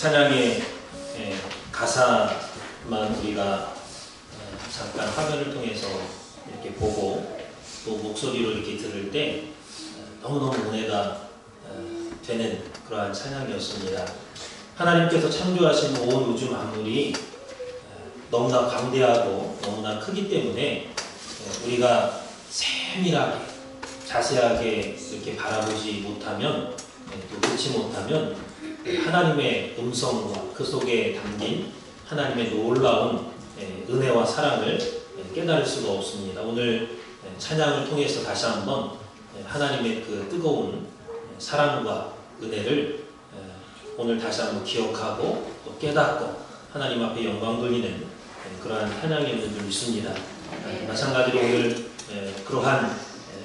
찬양의 가사만 우리가 잠깐 화면을 통해서 이렇게 보고 또 목소리로 이렇게 들을 때 너무너무 은혜가 되는 그러한 찬양이었습니다. 하나님께서 창조하신 온 우주 만물이 너무나 광대하고 너무나 크기 때문에 우리가 세밀하게 자세하게 이렇게 바라보지 못하면 또 듣지 못하면 하나님의 음성과 그 속에 담긴 하나님의 놀라운 은혜와 사랑을 깨달을 수가 없습니다. 오늘 찬양을 통해서 다시 한번 하나님의 그 뜨거운 사랑과 은혜를 오늘 다시 한번 기억하고 또 깨닫고 하나님 앞에 영광 돌리는 그러한 찬양이었는 줄 믿습니다. 마찬가지로 오늘 그러한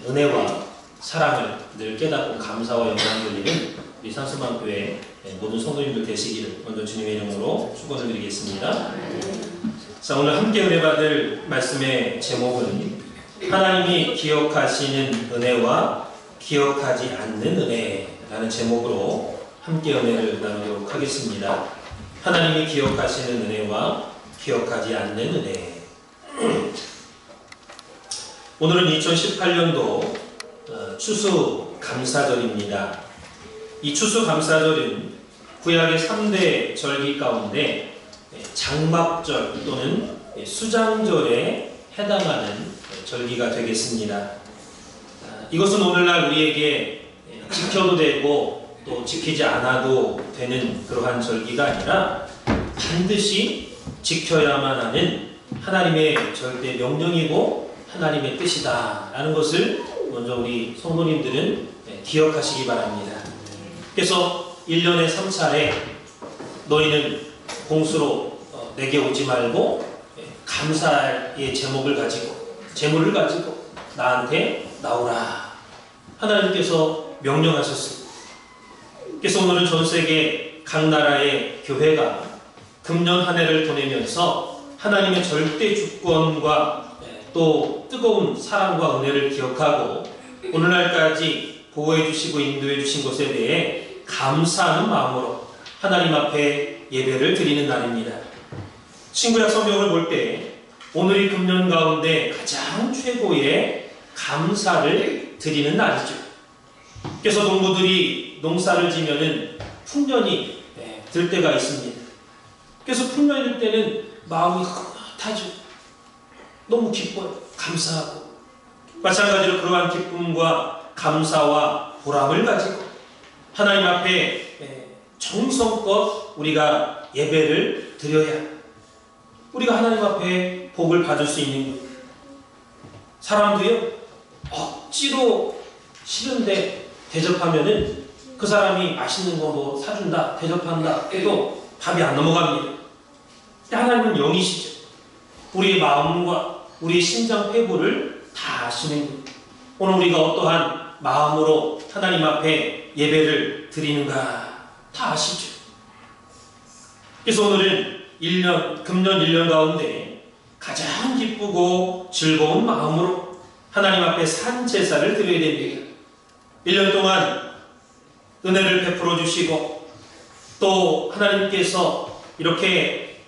은혜와 사랑을 늘 깨닫고 감사와 영광 돌리는 우리 산수만교회 모든 성도님들 되시기를 먼저 주님의 이름으로 축원을 드리겠습니다. 자, 오늘 함께 은혜 받을 말씀의 제목은 하나님이 기억하시는 은혜와 기억하지 않는 은혜라는 제목으로 함께 은혜를 나누도록 하겠습니다. 하나님이 기억하시는 은혜와 기억하지 않는 은혜. 오늘은 2018년도 추수감사절입니다. 이 추수감사절은 구약의 3대 절기 가운데 장막절 또는 수장절에 해당하는 절기가 되겠습니다. 이것은 오늘날 우리에게 지켜도 되고 또 지키지 않아도 되는 그러한 절기가 아니라 반드시 지켜야만 하는 하나님의 절대 명령이고 하나님의 뜻이다 라는 것을 먼저 우리 성도님들은 기억하시기 바랍니다. 그래서 1년에 3차례 너희는 공수로 내게 오지 말고 감사의 제목을 가지고 제물을 가지고 나한테 나오라 하나님께서 명령하셨습니다. 그래서 오늘은 전 세계 각 나라의 교회가 금년 한 해를 보내면서 하나님의 절대 주권과 또 뜨거운 사랑과 은혜를 기억하고 오늘날까지 보호해 주시고 인도해 주신 것에 대해 감사하는 마음으로 하나님 앞에 예배를 드리는 날입니다. 신구약 성경을 볼 때 오늘이 금년 가운데 가장 최고의 감사를 드리는 날이죠. 그래서 농부들이 농사를 지면은 풍년이 들 때가 있습니다. 그래서 풍년이 들 때는 마음이 흐뭇하죠. 너무 기뻐요. 감사하고. 마찬가지로 그러한 기쁨과 감사와 보람을 가지고 하나님 앞에 정성껏 우리가 예배를 드려야 우리가 하나님 앞에 복을 받을 수 있는 거예요. 사람도요 억지로 싫은데 대접하면은 그 사람이 맛있는 거 뭐 사준다 대접한다 해도 밥이 안 넘어갑니다. 하나님은 영이시죠. 우리의 마음과 우리의 심장 패부를 다 아시는 거예요. 오늘 우리가 어떠한 마음으로 하나님 앞에 예배를 드리는가 다 아시죠. 그래서 오늘은 금년 1년 가운데 가장 기쁘고 즐거운 마음으로 하나님 앞에 산제사를 드려야 됩니다. 1년 동안 은혜를 베풀어 주시고 또 하나님께서 이렇게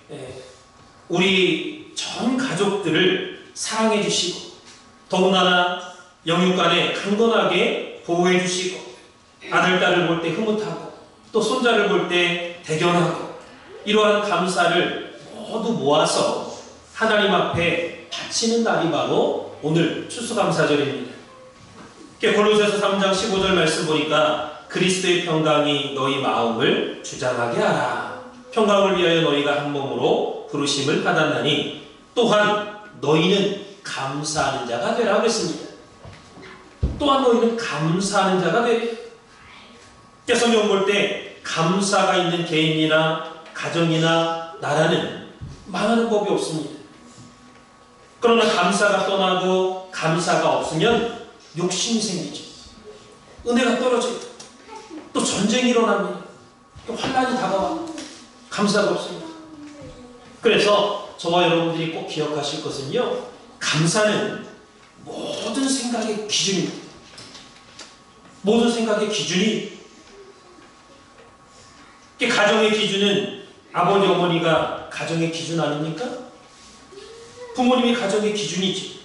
우리 전 가족들을 사랑해 주시고 더군다나 영육간에 강건하게 보호해 주시고 아들, 딸을 볼 때 흐뭇하고 또 손자를 볼 때 대견하고 이러한 감사를 모두 모아서 하나님 앞에 바치는 날이 바로 오늘 추수감사절입니다. 골로새서 3장 15절 말씀 보니까 그리스도의 평강이 너희 마음을 주장하게 하라. 평강을 위하여 너희가 한 몸으로 부르심을 받았나니 또한 너희는 감사하는 자가 되라 그랬습니다. 또한 너희는 감사하는 자가 되라. 성경 볼 때 감사가 있는 개인이나 가정이나 나라는 망하는 법이 없습니다. 그러나 감사가 떠나고 감사가 없으면 욕심이 생기죠. 은혜가 떨어져요. 또 전쟁이 일어납니다. 또 환난이 다가와. 감사가 없습니다. 그래서 저와 여러분들이 꼭 기억하실 것은요, 감사는 모든 생각의 기준입니다. 모든 생각의 기준이 가정의 기준은 아버지 어머니가 가정의 기준 아닙니까? 부모님이 가정의 기준이지.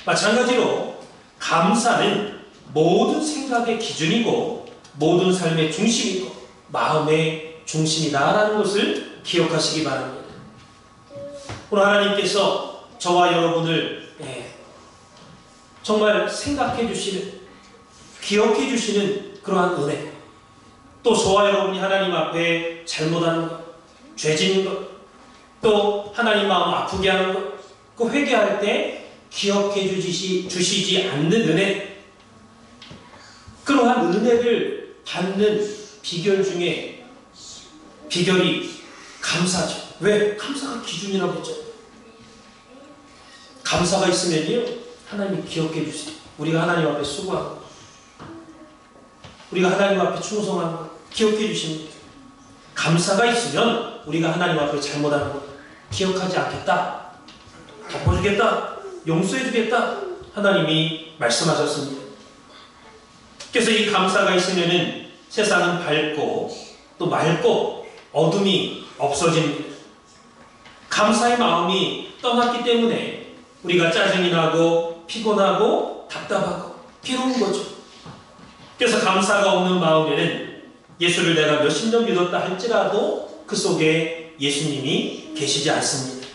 마찬가지로 감사는 모든 생각의 기준이고 모든 삶의 중심이고 마음의 중심이다라는 것을 기억하시기 바랍니다. 오늘 하나님께서 저와 여러분을 정말 생각해 주시는, 기억해 주시는 그러한 은혜, 또 저와 여러분이 하나님 앞에 잘못하는 것, 죄 짓는 것, 또 하나님 마음 아프게 하는 것, 그 회개할 때 기억해 주시지 않는 은혜, 그러한 은혜를 받는 비결 중에 비결이 감사죠. 왜? 감사가 기준이라고 했죠. 감사가 있으면요, 하나님이 기억해 주세요. 우리가 하나님 앞에 수고하고, 우리가 하나님 앞에 충성하는 것 기억해 주십니다. 감사가 있으면 우리가 하나님 앞에 잘못하는 것 기억하지 않겠다, 덮어주겠다, 용서해주겠다, 하나님이 말씀하셨습니다. 그래서 이 감사가 있으면은 세상은 밝고 또 맑고 어둠이 없어집니다. 감사의 마음이 떠났기 때문에 우리가 짜증이 나고 피곤하고 답답하고 괴로운 거죠. 그래서 감사가 없는 마음에는 예수를 내가 몇십 년 믿었다 할지라도 그 속에 예수님이 계시지 않습니다.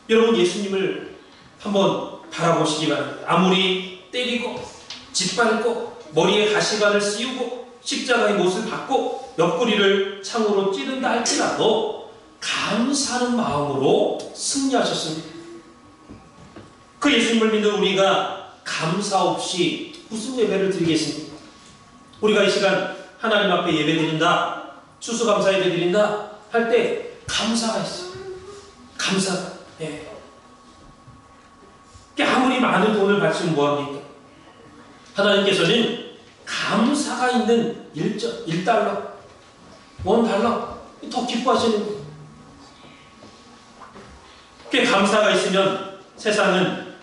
여러분, 예수님을 한번 바라보시기 바랍니다. 아무리 때리고 짓밟고 머리에 가시관을 씌우고 십자가의 못을 받고 옆구리를 창으로 찌른다 할지라도 감사하는 마음으로 승리하셨습니다. 그 예수님을 믿는 우리가 감사 없이 무슨 예배를 드리겠습니까? 우리가 이 시간 하나님 앞에 예배 드린다, 추수감사 예배 드린다 할 때 감사가 있어요. 감사가. 아무리 많은 돈을 바치면 뭐합니까? 하나님께서는 감사가 있는 1달러, $1 더 기뻐하시는 거예요. 감사가 있으면 세상은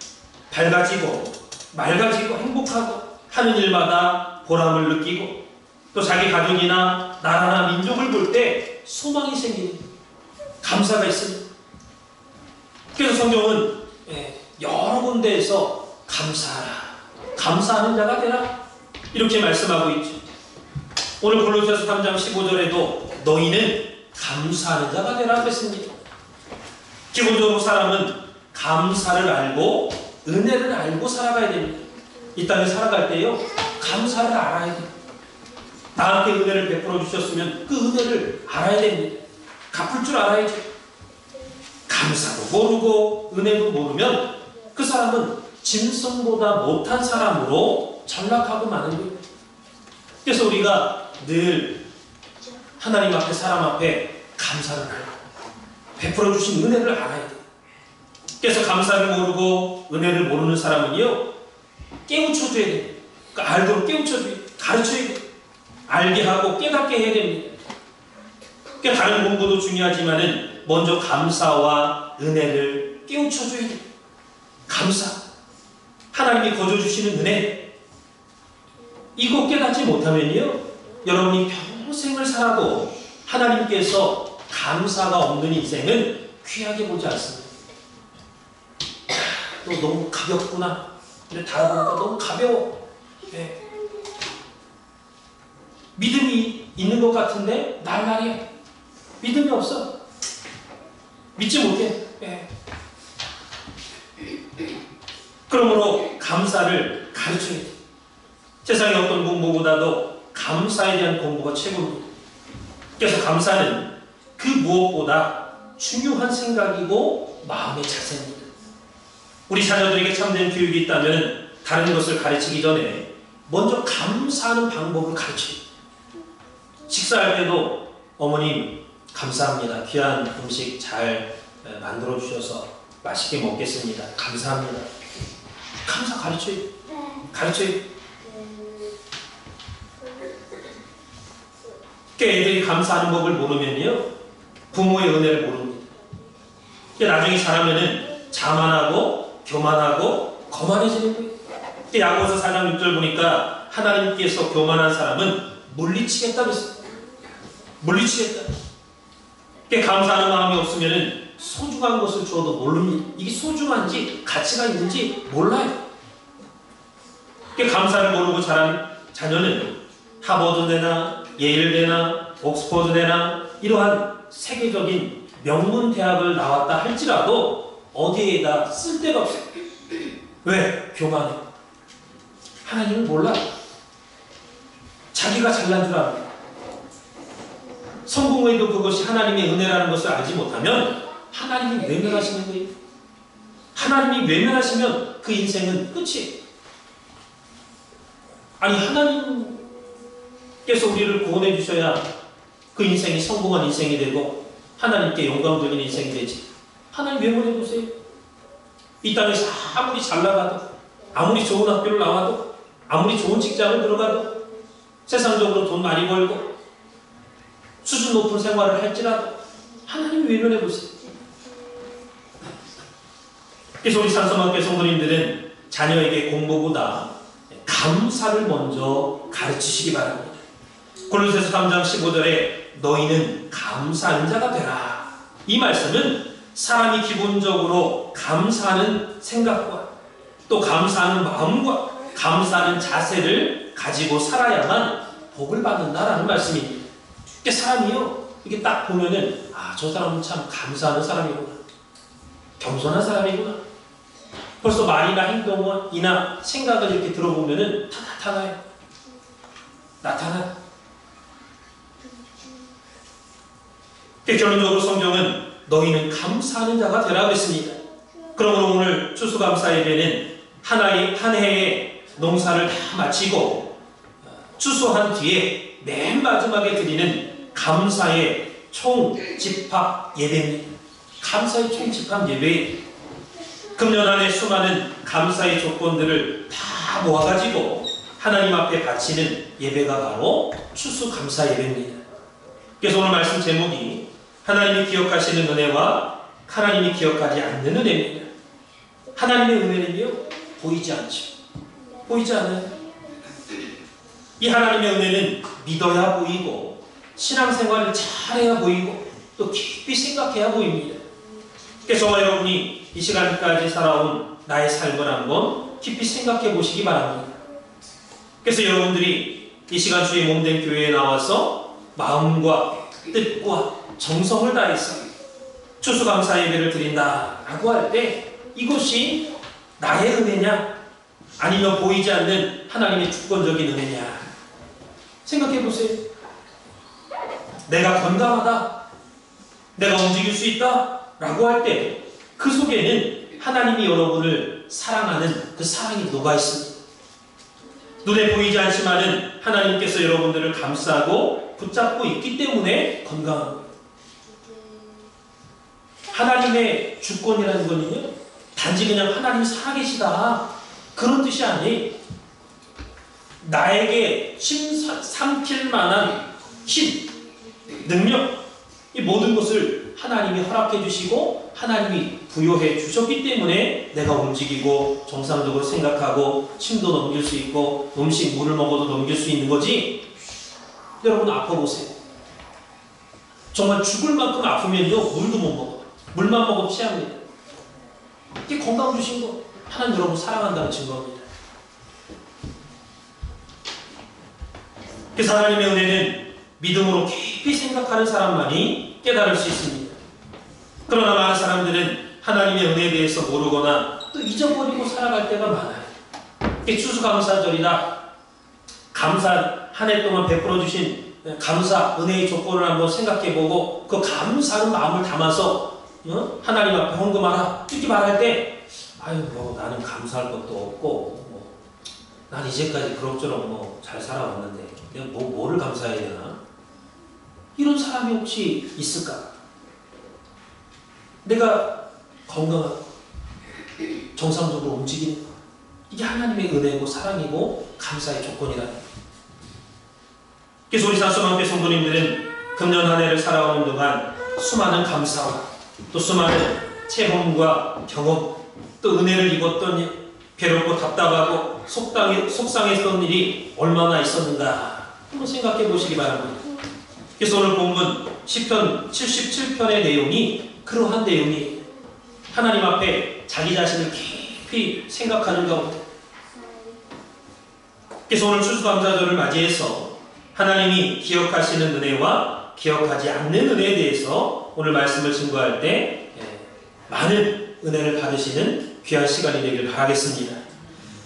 밝아지고 맑아지고 행복하고 하는 일마다 보람을 느끼고 또 자기 가족이나 나라나 민족을 볼 때 소망이 생기는 거예요. 감사가 있습니다. 그래서 성경은 여러 군데에서 감사하라, 감사하는 자가 되라 이렇게 말씀하고 있죠. 오늘 골로새서 3장 15절에도 너희는 감사하는 자가 되라 그랬습니다. 기본적으로 사람은 감사를 알고 은혜를 알고 살아가야 됩니다. 이 땅에 살아갈 때요, 감사를 알아야 돼요. 나한테 은혜를 베풀어 주셨으면 그 은혜를 알아야 됩니다. 갚을 줄 알아야죠. 감사도 모르고 은혜도 모르면 그 사람은 짐승보다 못한 사람으로 전락하고 마는 거예요. 그래서 우리가 늘 하나님 앞에, 사람 앞에 감사를 알고 베풀어 주신 은혜를 알아야 돼요. 그래서 감사를 모르고 은혜를 모르는 사람은요, 깨우쳐줘야 돼요. 그러니까 알도록 깨우쳐줘야 돼요. 가르쳐야 돼요. 알게 하고 깨닫게 해야 됩니다. 그러니까 다른 공부도 중요하지만은 먼저 감사와 은혜를 깨우쳐줘야 돼요. 감사, 하나님이 거저주시는 은혜, 이거 깨닫지 못하면요, 여러분이 평생을 살아도 하나님께서 감사가 없는 인생은 귀하게 보지 않습니다. 너 너무 가볍구나. 근데 다 보니까 너무 가벼워. 믿음이 있는 것 같은데 날라리야. 믿음이 없어. 믿지 못해. 그러므로 감사를 가르쳐야 돼. 세상의 어떤 공부보다도 감사에 대한 공부가 최고입니다. 그래서 감사는 그 무엇보다 중요한 생각이고 마음의 자세입니다. 우리 자녀들에게 참된 교육이 있다면 다른 것을 가르치기 전에 먼저 감사하는 방법을 가르쳐요. 식사할 때도 어머님 감사합니다. 귀한 음식 잘 만들어 주셔서 맛있게 먹겠습니다. 감사합니다. 감사 가르쳐요. 가르쳐요. 애들이 감사하는 법을 모르면요, 부모의 은혜를 모릅니다. 나중에 자라면은 자만하고 교만하고 거만해지는 거예요. 야고보서 4장 6절 보니까 하나님께서 교만한 사람은 물리치겠다고 했어요. 물리치겠다. 감사하는 마음이 없으면 소중한 것을 주어도 모릅니다. 이게 소중한지 가치가 있는지 몰라요. 감사를 모르고 자란 자녀는 하버드대나 예일대나 옥스퍼드대나 이러한 세계적인 명문 대학을 나왔다 할지라도 어디에다 쓸 데가 없어요. 왜? 교만해. 하나님을 몰라. 자기가 잘난 줄 압니다. 성공해도 그것이 하나님의 은혜라는 것을 알지 못하면 하나님이 외면하시는 거예요. 하나님이 외면하시면 그 인생은 끝이에요. 아니, 하나님께서 우리를 구원해 주셔야 그 인생이 성공한 인생이 되고 하나님께 영광적인 인생이 되지. 하나님 외면해 보세요. 이 땅에서 아무리 잘 나가도, 아무리 좋은 학교를 나와도, 아무리 좋은 직장을 들어가도, 세상적으로 돈 많이 벌고 수준 높은 생활을 할지라도 하나님 외면해 보세요. 그래서 우리 산소만교회 성도님들은 자녀에게 공부보다 감사를 먼저 가르치시기 바랍니다. 골로새서 3장 15절에 너희는 감사하는 자가 되라. 이 말씀은 사람이 기본적으로 감사하는 생각과 또 감사하는 마음과 감사하는 자세를 가지고 살아야만 복을 받는다라는 말씀입니다. 사람이요, 이게 딱 보면은 저 사람은 참 감사하는 사람이구나, 겸손한 사람이구나. 벌써 말이나 행동이나 생각을 이렇게 들어보면은 다 나타나요. 결론적으로 성경은 너희는 감사하는 자가 되라고 했습니다. 그러므로 오늘 추수감사 예배는 한 해의 농사를 다 마치고 추수한 뒤에 맨 마지막에 드리는 감사의 총집합 예배입니다. 감사의 총집합 예배. 금년 안에 수많은 감사의 조건들을 다 모아가지고 하나님 앞에 바치는 예배가 바로 추수감사 예배입니다. 그래서 오늘 말씀 제목이 하나님이 기억하시는 은혜와 하나님이 기억하지 않는 은혜입니다. 하나님의 은혜는요, 보이지 않죠. 보이지 않아요. 이 하나님의 은혜는 믿어야 보이고 신앙생활을 잘해야 보이고 또 깊이 생각해야 보입니다. 그래서 저와 여러분이 이 시간까지 살아온 나의 삶을 한번 깊이 생각해 보시기 바랍니다. 그래서 여러분들이 이 시간 주의 몸된 교회에 나와서 마음과 뜻과 정성을 다해서 추수감사 예배를 드린다라고 할 때 이것이 나의 은혜냐 아니면 보이지 않는 하나님의 주권적인 은혜냐 생각해 보세요. 내가 건강하다, 내가 움직일 수 있다 라고 할 때 그 속에는 하나님이 여러분을 사랑하는 그 사랑이 녹아 있습니다. 눈에 보이지 않지만은 하나님께서 여러분들을 감싸고 붙잡고 있기 때문에 건강한 거예요. 하나님의 주권이라는 거는요, 단지 그냥 하나님 살아계시다 그런 뜻이 아니에요. 나에게 삼킬 만한 힘, 능력, 이 모든 것을 하나님이 허락해 주시고 하나님이 부여해 주셨기 때문에 내가 움직이고 정상적으로 생각하고 침도 넘길 수 있고 음식, 물을 먹어도 넘길 수 있는 거지. 여러분 아파보세요. 정말 죽을 만큼 아프면요 물도 못 먹어요. 물만 먹어도 취합니다. 이게 건강 주신 거 하나님 여러분 사랑한다는 증거입니다. 그래서 하나님의 은혜는 믿음으로 깊이 생각하는 사람만이 깨달을 수 있습니다. 그러나 많은 사람들은 하나님의 은혜에 대해서 모르거나 또 잊어버리고 살아갈 때가 많아요. 추수감사절이다. 감사, 한 해 동안 베풀어 주신 감사, 은혜의 조건을 한번 생각해보고 그 감사하는 마음을 담아서 하나님 앞에 헌금하라 이렇게 말할 때 아유 뭐 나는 감사할 것도 없고 난 이제까지 그럭저럭 잘 살아왔는데 내가 뭐를 감사해야 되나? 이런 사람이 혹시 있을까? 내가 건강하고 정상적으로 움직이는 것, 이게 하나님의 은혜고 사랑이고 감사의 조건이라는 거예요. 그래서 우리 산소만교회 성도님들은 금년 한 해를 살아오는 동안 수많은 감사와 또 수많은 체험과 경험 또 은혜를 입었던 일, 괴롭고 답답하고 속상했던 일이 얼마나 있었는가 한번 생각해 보시기 바랍니다. 그래서 오늘 본문 시편 77편의 내용이 그러한 내용이 하나님 앞에 자기 자신을 깊이 생각하는 가운데, 그래서 오늘 추수감사절을 맞이해서 하나님이 기억하시는 은혜와 기억하지 않는 은혜에 대해서 오늘 말씀을 증거할 때 많은 은혜를 받으시는 귀한 시간이 되기를 바라겠습니다.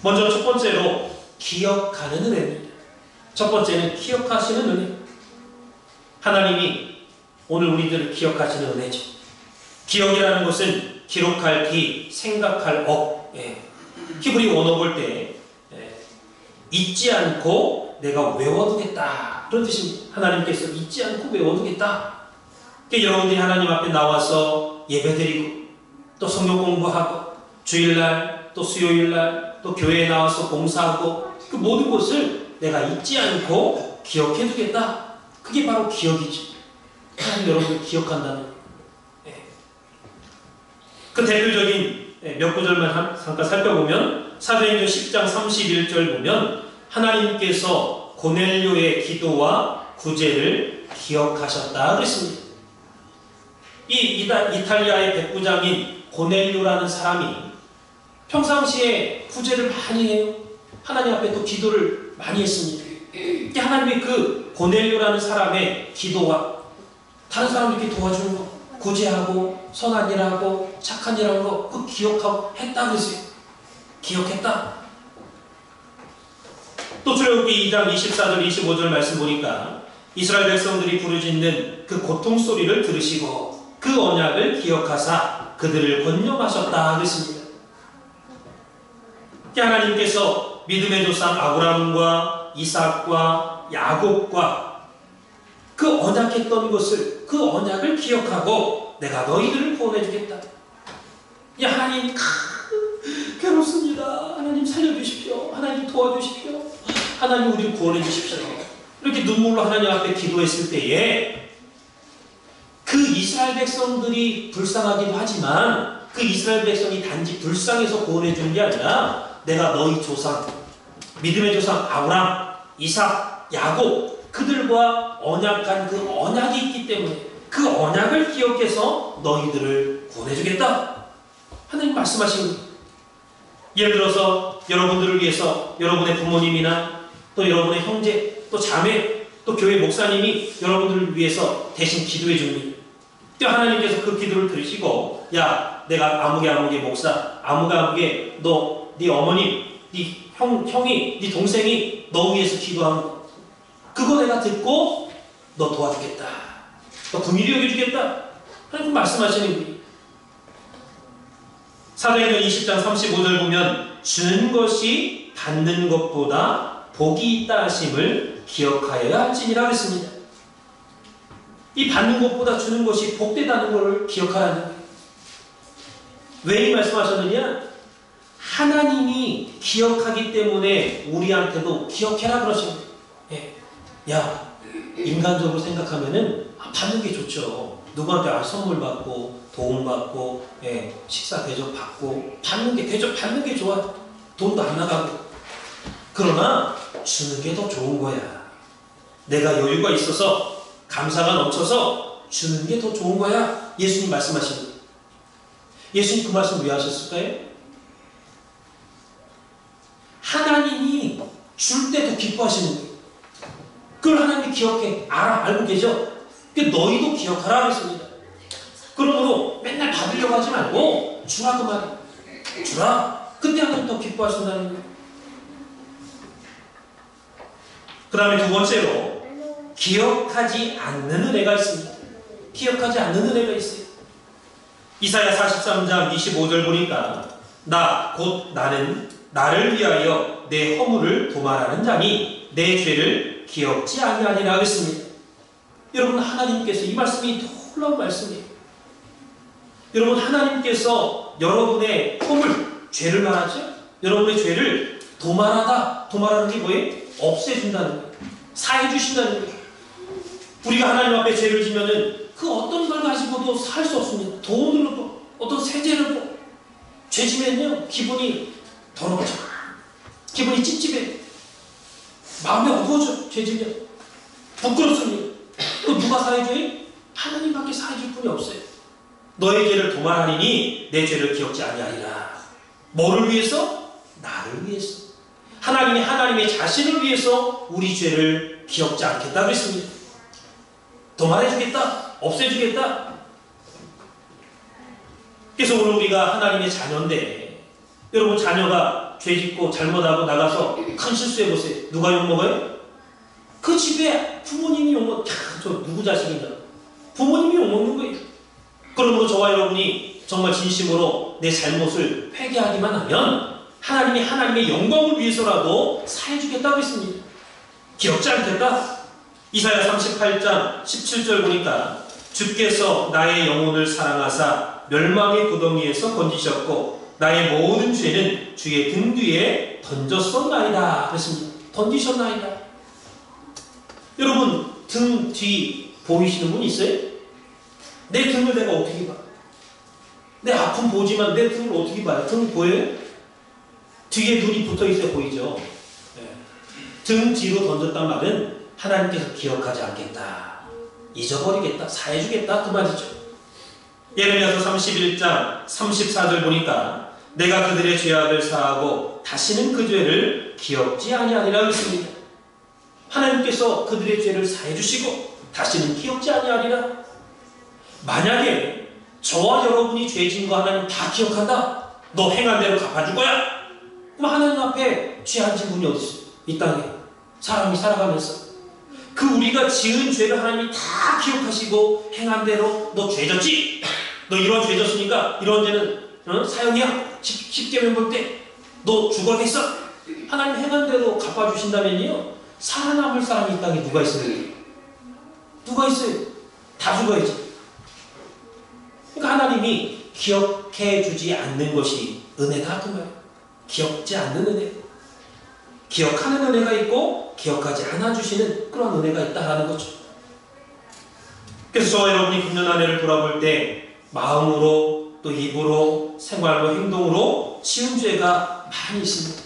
먼저 첫 번째로 기억하는 은혜입니다. 첫 번째는 기억하시는 은혜. 하나님이 오늘 우리들을 기억하시는 은혜죠. 기억이라는 것은 기록할 기, 생각할 억. 히브리 원어 볼 때 잊지 않고 내가 외워두겠다, 그런 뜻입니다. 하나님께서 잊지 않고 외워두겠다. 그러니까 여러분들이 하나님 앞에 나와서 예배드리고 또 성경 공부하고 주일날 또 수요일날 또 교회에 나와서 봉사하고 그 모든 것을 내가 잊지 않고 기억해두겠다. 그게 바로 기억이지. 하나님 여러분을 기억한다는 거예요. 그 대표적인 몇 구절만 잠깐 살펴보면 사도행전 10장 31절 보면 하나님께서 고넬료의 기도와 구제를 기억하셨다 그랬습니다. 이 이탈리아의 백부장인 고넬료라는 사람이 평상시에 구제를 많이 해요. 하나님 앞에 또 기도를 많이 했습니다. 하나님이 그 고넬료라는 사람의 기도와 다른 사람을 이렇게 도와주는 거, 구제하고 선한 일하고 착한 일하는 거, 그 기억하고 했다 그랬어요. 기억했다. 또 출애굽기 2장 24절 25절 말씀 보니까 이스라엘 백성들이 부르짖는 그 고통 소리를 들으시고 그 언약을 기억하사 그들을 권념하셨다 그랬습니다. 하나님께서 믿음의 조상 아브라함과 이삭과 야곱과 그 언약했던 것을, 그 언약을 기억하고 내가 너희들을 구원해주겠다. 야, 하나님 괴롭습니다. 하나님 살려주십시오. 하나님 도와주십시오. 하나님 우리를 구원해주십시오. 이렇게 눈물로 하나님 앞에 기도했을 때에 그 이스라엘 백성들이 불쌍하기도 하지만 그 이스라엘 백성이 단지 불쌍해서 구원해주는 게 아니라 내가 너희 조상, 믿음의 조상 아브라함, 이삭, 야곱 그들과 언약한 그 언약이 있기 때문에 그 언약을 기억해서 너희들을 구원해주겠다. 하나님 말씀하신 거예요. 예를 들어서 여러분들을 위해서 여러분의 부모님이나 또 여러분의 형제, 또 자매, 또 교회 목사님이 여러분들을 위해서 대신 기도해 줍니다. 또 하나님께서 그 기도를 들으시고 야, 내가 아무개 목사, 아무개 네 어머님, 네 형이, 네 동생이 너 위해서 기도하는 거, 그거 내가 듣고 너 도와주겠다. 너 긍휼히 여겨주겠다. 하나님 말씀하시는 거예요. 사도행전 20장 35절 보면 주는 것이 받는 것보다 복이 있다 하심을 기억하여야 할지니라 그랬습니다. 이 받는 것보다 주는 것이 복되다는 것을 기억하라는 거예요. 왜 이 말씀하셨느냐? 하나님이 기억하기 때문에 우리한테도 기억해라 그러십니다. 야, 인간적으로 생각하면은 받는 게 좋죠. 누구한테 선물 받고 도움 받고 식사 대접 받고 받는 게 좋아. 돈도 안 나가고. 그러나 주는 게 더 좋은 거야. 내가 여유가 있어서 감사가 넘쳐서 주는 게 더 좋은 거야. 예수님 말씀하시는 거예요. 예수님 그 말씀 왜 하셨을까요? 하나님이 줄 때 더 기뻐하시는 거예요. 그걸 하나님이 기억해. 알고 계셔. 너희도 기억하라 그랬습니다. 그러므로 맨날 받으려고 하지 말고 주라 그 말이에요. 주라. 그때 하나님 더 기뻐하신다는 거예요. 그 다음에 두 번째로 기억하지 않는 은혜가 있습니다. 기억하지 않는 은혜가 있어요. 이사야 43장 25절 보니까 곧 나는 나를 위하여 내 허물을 도말하는 자니 내 죄를 기억지 아니하리라 하겠습니다. 여러분, 하나님께서 이 말씀이 놀라운 말씀이에요. 여러분, 하나님께서 여러분의 허물, 죄를 말하죠. 여러분의 죄를 도말하는 게 뭐예요? 없애준다는 거예요. 사해주신다는 거예요. 우리가 하나님 앞에 죄를 지면은 그 어떤 걸 가지고도 살 수 없습니다. 돈으로도 어떤 세제로도. 죄 지면요 기분이 더러워져. 기분이 찝찝해. 마음이 어두워져. 죄 지면 부끄럽습니다. 그 누가 사해줘요? 하나님밖에 사해줄 분이 없어요. 너의 죄를 도말하리니 내 죄를 기억지 아니하리라. 뭐를 위해서? 나를 위해서. 하나님이 하나님의 자신을 위해서 우리 죄를 기억지 않겠다 그랬습니다. 도말해주겠다, 없애주겠다. 그래서 오늘 우리가 하나님의 자녀인데, 여러분 자녀가 죄짓고 잘못하고 나가서 큰 실수해보세요. 누가 욕먹어요? 그 집에 부모님이 욕먹어. 저 누구 자식이냐? 부모님이 욕먹는 거예요. 그러므로 저와 여러분이 정말 진심으로 내 잘못을 회개하기만 하면 하나님이 하나님의 영광을 위해서라도 사해주겠다고 했습니다. 기억지 않겠다? 이사야 38장 17절 보니까 주께서 나의 영혼을 사랑하사 멸망의 구덩이에서 건지셨고 나의 모든 죄는 주의 등 뒤에 던졌었나이다 그랬습니다. 던지셨나이다. 여러분 등 뒤 보이시는 분 있어요? 내 등을 내가 어떻게 봐? 내 아픔 보지만 내 등을 어떻게 봐요? 등 보여요? 뒤에 눈이 붙어있어야 보이죠? 네. 등 뒤로 던졌단 말은 하나님께서 기억하지 않겠다, 잊어버리겠다, 사해주겠다 그 말이죠. 예레미야서 31장 34절 보니까 내가 그들의 죄악을 사하고 다시는 그 죄를 기억지 아니하리라 했습니다. 하나님께서 그들의 죄를 사해주시고 다시는 기억지 아니하리라. 만약에 저와 여러분이 죄 지은 거 하나님 다 기억한다, 너 행한 대로 갚아줄 거야, 그럼 하나님 앞에 죄 안 지은 분이 어디 있어요? 이 땅에 사람이 살아가면서 그 우리가 지은 죄를 하나님이 다 기억하시고 행한 대로 너 죄 졌지? 너 이런 죄 졌으니까 이런 죄는 사형이야. 십계명 볼 때 너 죽어야겠어. 하나님 행한 대로 갚아주신다면요, 살아남을 사람이 이 땅에 누가 있어요? 누가 있어요? 다 죽어야지. 그러니까 하나님이 기억해 주지 않는 것이 은혜다 그 말이에요. 기억지 않는 은혜. 기억하는 은혜가 있고 기억하지 않아 주시는 그런 은혜가 있다라는 거죠. 그래서 저와 여러분이 금년 한 해를 돌아볼 때 마음으로 또 입으로 생활로 행동으로 지은 죄가 많이 있습니다.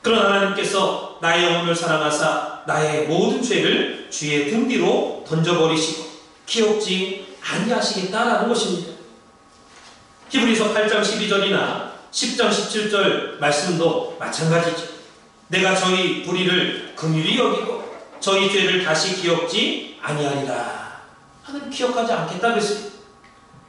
그런 하나님께서 나의 영혼을 사랑하사 나의 모든 죄를 주의 등 뒤로 던져버리시고 기억지 아니하시겠다라는 것입니다. 히브리서 8장 12절이나 10장 17절 말씀도 마찬가지죠. 내가 저희 불의를 긍휼히 여기고 저희 죄를 다시 기억지 아니하리라. 하나님 기억하지 않겠다 그랬어요.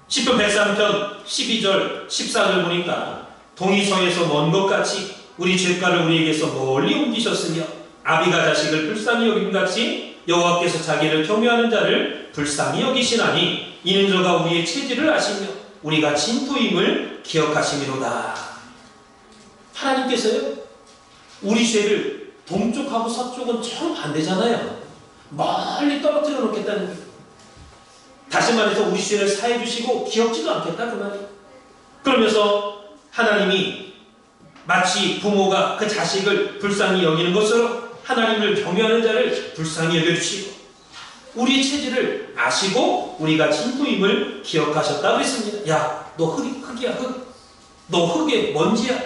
시편 103편 12절 14절 보니까 동이 서에서 먼 것 같이 우리 죄가를 우리에게서 멀리 옮기셨으며 아비가 자식을 불쌍히 여김같이 여호와께서 자기를 경외하는 자를 불쌍히 여기시나니 이는 저가 우리의 체질을 아시며 우리가 진토임을 기억하시미로다. 하나님께서요, 우리 죄를 동쪽하고 서쪽은 정반대잖아요. 멀리 떨어뜨려 놓겠다는 거예요. 다시 말해서 우리 죄를 사해 주시고 기억지도 않겠다 그 말이에요. 그러면서 하나님이 마치 부모가 그 자식을 불쌍히 여기는 것처럼 하나님을 경외하는 자를 불쌍히 여겨주시고 우리의 체질을 아시고 우리가 진토임을 기억하셨다고 했습니다. 야, 너 흙이야 흙. 너 흙의 먼지야.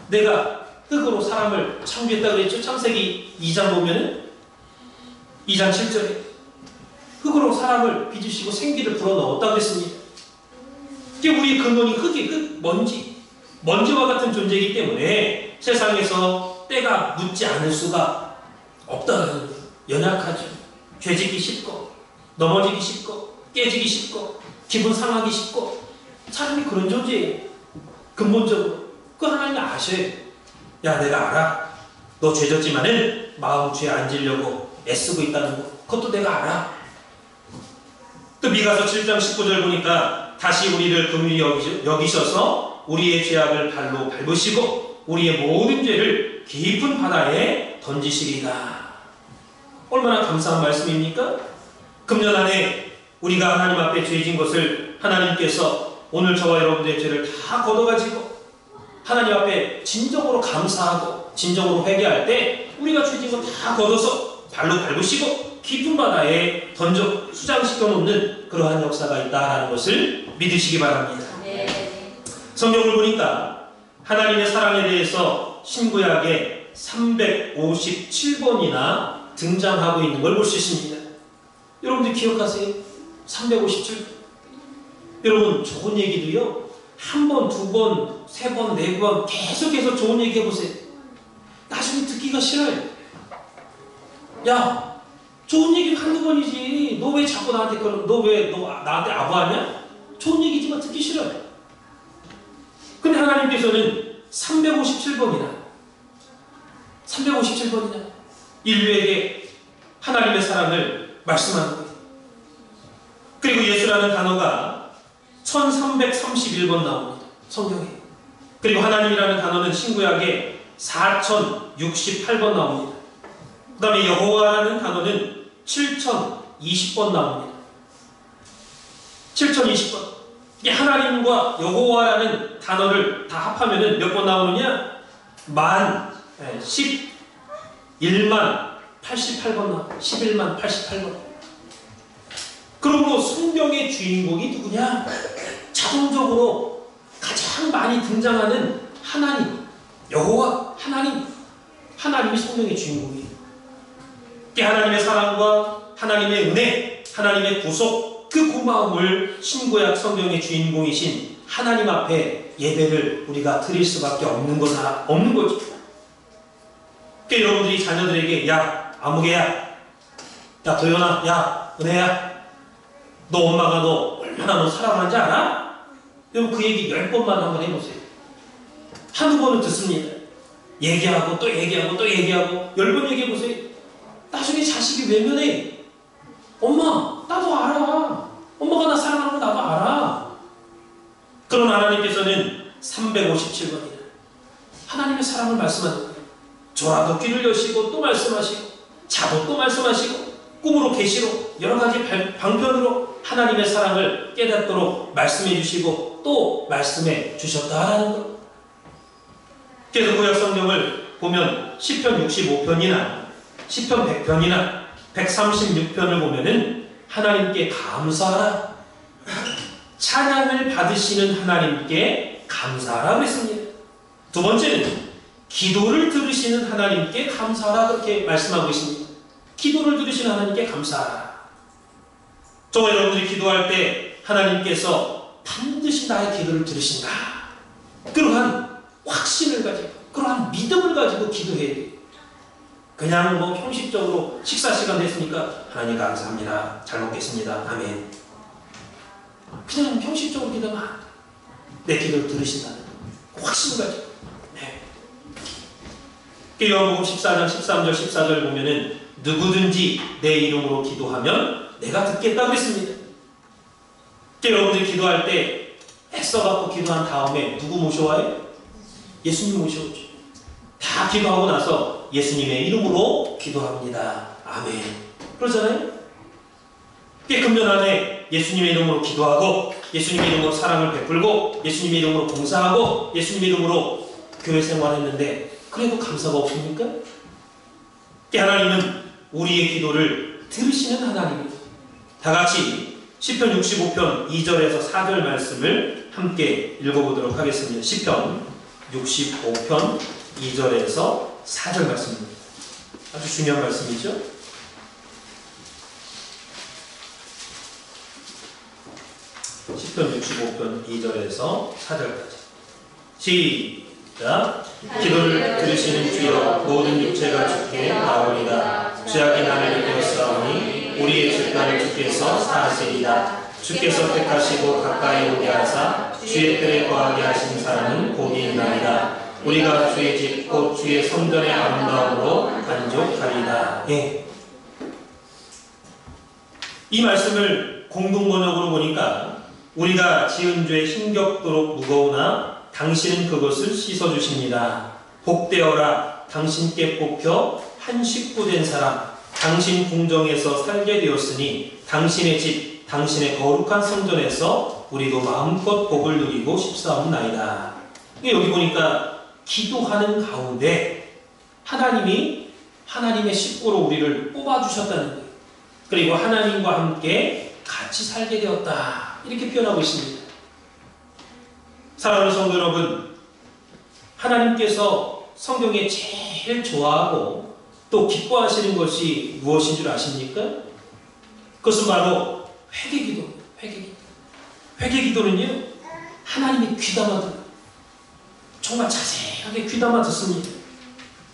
내가 흙으로 사람을 창조했다고 그랬죠. 창세기 2장 보면은 2장 7절에 흙으로 사람을 빚으시고 생기를 불어넣었다고 했습니다. 이게 우리의 근원이 흙이 흙, 먼지와 같은 존재이기 때문에 세상에서 때가 묻지 않을 수가 없다는 거예요. 연약하죠. 죄짓기 쉽고 넘어지기 쉽고 깨지기 쉽고 기분 상하기 쉽고 사람이 그런 존재예요. 근본적으로 그 하나님이 아셔요. 야, 내가 알아. 너 죄졌지만은 마음 죄 안 지려고 애쓰고 있다는 거 그것도 내가 알아. 또 미가서 7장 19절 보니까 다시 우리를 긍휼히 여기셔서 우리의 죄악을 발로 밟으시고 우리의 모든 죄를 깊은 바다에 던지시리다. 얼마나 감사한 말씀입니까? 금년 안에 우리가 하나님 앞에 죄진 것을 하나님께서 오늘 저와 여러분들의 죄를 다 걷어가지고 하나님 앞에 진정으로 감사하고 진정으로 회개할 때 우리가 죄진 거 다 걷어서 발로 밟으시고 깊은 바다에 던져 수장시켜 놓는 그러한 역사가 있다는 것을 믿으시기 바랍니다. 네. 성경을 보니까 하나님의 사랑에 대해서 신구약에 357번이나 등장하고 있는 걸 볼 수 있습니다. 여러분들 기억하세요? 357번. 여러분 좋은 얘기도요, 한 번, 두 번, 세 번, 네 번 계속해서 좋은 얘기 해보세요. 나중에 듣기가 싫어요. 야, 좋은 얘기 한두 번이지. 너 왜 자꾸 나한테 너 나한테 아부하냐? 좋은 얘기지만 듣기 싫어요. 근데 하나님께서는 357번이나 인류에게 하나님의 사랑을 말씀하는 거예요. 그리고 예수라는 단어가 1331번 나옵니다. 성경에. 그리고 하나님이라는 단어는 신구약에 4068번 나옵니다. 그 다음에 여호와라는 단어는 7020번 나옵니다. 7020번. 이게 하나님과 여호와라는 단어를 다 합하면 몇 번 나오느냐? 11만 88번 나옵니다. 11만 88번. 그러므로 성경의 주인공이 누구냐? 자동적으로 가장 많이 등장하는 하나님, 여호와, 하나님이 성경의 주인공이에요. 하나님의 사랑과 하나님의 은혜, 하나님의 구속, 그 고마움을 신구약 성경의 주인공이신 하나님 앞에 예배를 우리가 드릴 수밖에 없는 거죠. 여러분들이 자녀들에게 야, 아무개야, 야, 도연아, 야, 은혜야, 너 엄마가 너 얼마나 너 사랑하는지 알아? 여러분 그 얘기 10번만 한번 해보세요. 한두 번은 듣습니다. 얘기하고 또 얘기하고 또 얘기하고 10번 얘기해보세요. 나중에 자식이 외면해. 엄마, 나도 알아. 엄마가 나 사랑하는 거 나도 알아. 그런 하나님께서는 357번이나 하나님의 사랑을 말씀하는 거예요. 저라도 귀를 여시고 또 말씀하시고, 자도 또 말씀하시고, 꿈으로 계시로 여러 가지 방편으로 하나님의 사랑을 깨닫도록 말씀해 주시고 또 말씀해 주셨다라는 것. 그래서 구약 성경을 보면 시편 65편이나 시편 100편이나 136편을 보면은 하나님께 감사하라, 찬양을 받으시는 하나님께 감사하라 그랬습니다. 두 번째는 기도를 들으시는 하나님께 감사하라 그렇게 말씀하고 있습니다. 기도를 들으시는 하나님께 감사하라. 저와 여러분들이 기도할 때 하나님께서 반드시 나의 기도를 들으신다. 그러한 확신을 가지고, 그러한 믿음을 가지고 기도해야 돼요. 그냥 뭐 형식적으로 식사 시간 됐으니까 하나님 감사합니다, 잘 먹겠습니다, 아멘. 그냥 형식적으로 기도하면 안 돼. 내 기도를 들으신다는 확신을 가지고. 네. 요한복음 14장 13절 14절 보면은 누구든지 내 이름으로 기도하면 내가 듣겠다 그랬습니다. 여러분들이 기도할 때 애써갖고 기도한 다음에 누구 모셔와요? 예수님 모셔오죠. 다 기도하고 나서 예수님의 이름으로 기도합니다, 아멘. 그러잖아요. 금년 안에 예수님의 이름으로 기도하고, 예수님의 이름으로 사랑을 베풀고, 예수님의 이름으로 봉사하고, 예수님의 이름으로 교회 생활했는데 그래도 감사가 없습니까? 하나님은 우리의 기도를 들으시는 하나님입니다. 다 같이 시편 65편 2절에서 4절 말씀을 함께 읽어보도록 하겠습니다. 시편 65편 2절에서 4절 말씀입니다. 아주 중요한 말씀이죠. 시편 65편 2절에서 4절까지 시작. 기도를 들으시는 주여, 모든 육체가 주께 나오리다. 죄악이 나를 되었사오니 우리의 죄가를 주께서 사하시리다. 주께서 택하시고 가까이 오게 하사 주의 뜰에 거하게 하신 사람은 복이 있나이다. 우리가 주의 집 곧 주의 성전의 아름다움으로 만족하리다. 예. 이 말씀을 공동번역으로 보니까 우리가 지은 죄 힘겹도록 무거우나 당신은 그것을 씻어주십니다. 복되어라, 당신께 뽑혀 한 식구 된 사람, 당신 궁정에서 살게 되었으니 당신의 집, 당신의 거룩한 성전에서 우리도 마음껏 복을 누리고 싶사옵나이다. 여기 보니까 기도하는 가운데 하나님이 하나님의 식구로 우리를 뽑아주셨다는 거예요. 그리고 하나님과 함께 같이 살게 되었다, 이렇게 표현하고 있습니다. 사랑하는 성도 여러분, 하나님께서 성경에 제일 좋아하고 또 기뻐하시는 것이 무엇인 줄 아십니까? 그것은 바로 회개기도입니다. 회개기도. 회개기도는요, 하나님이 귀담아 듣는, 정말 자세하게 귀담아 듣습니다.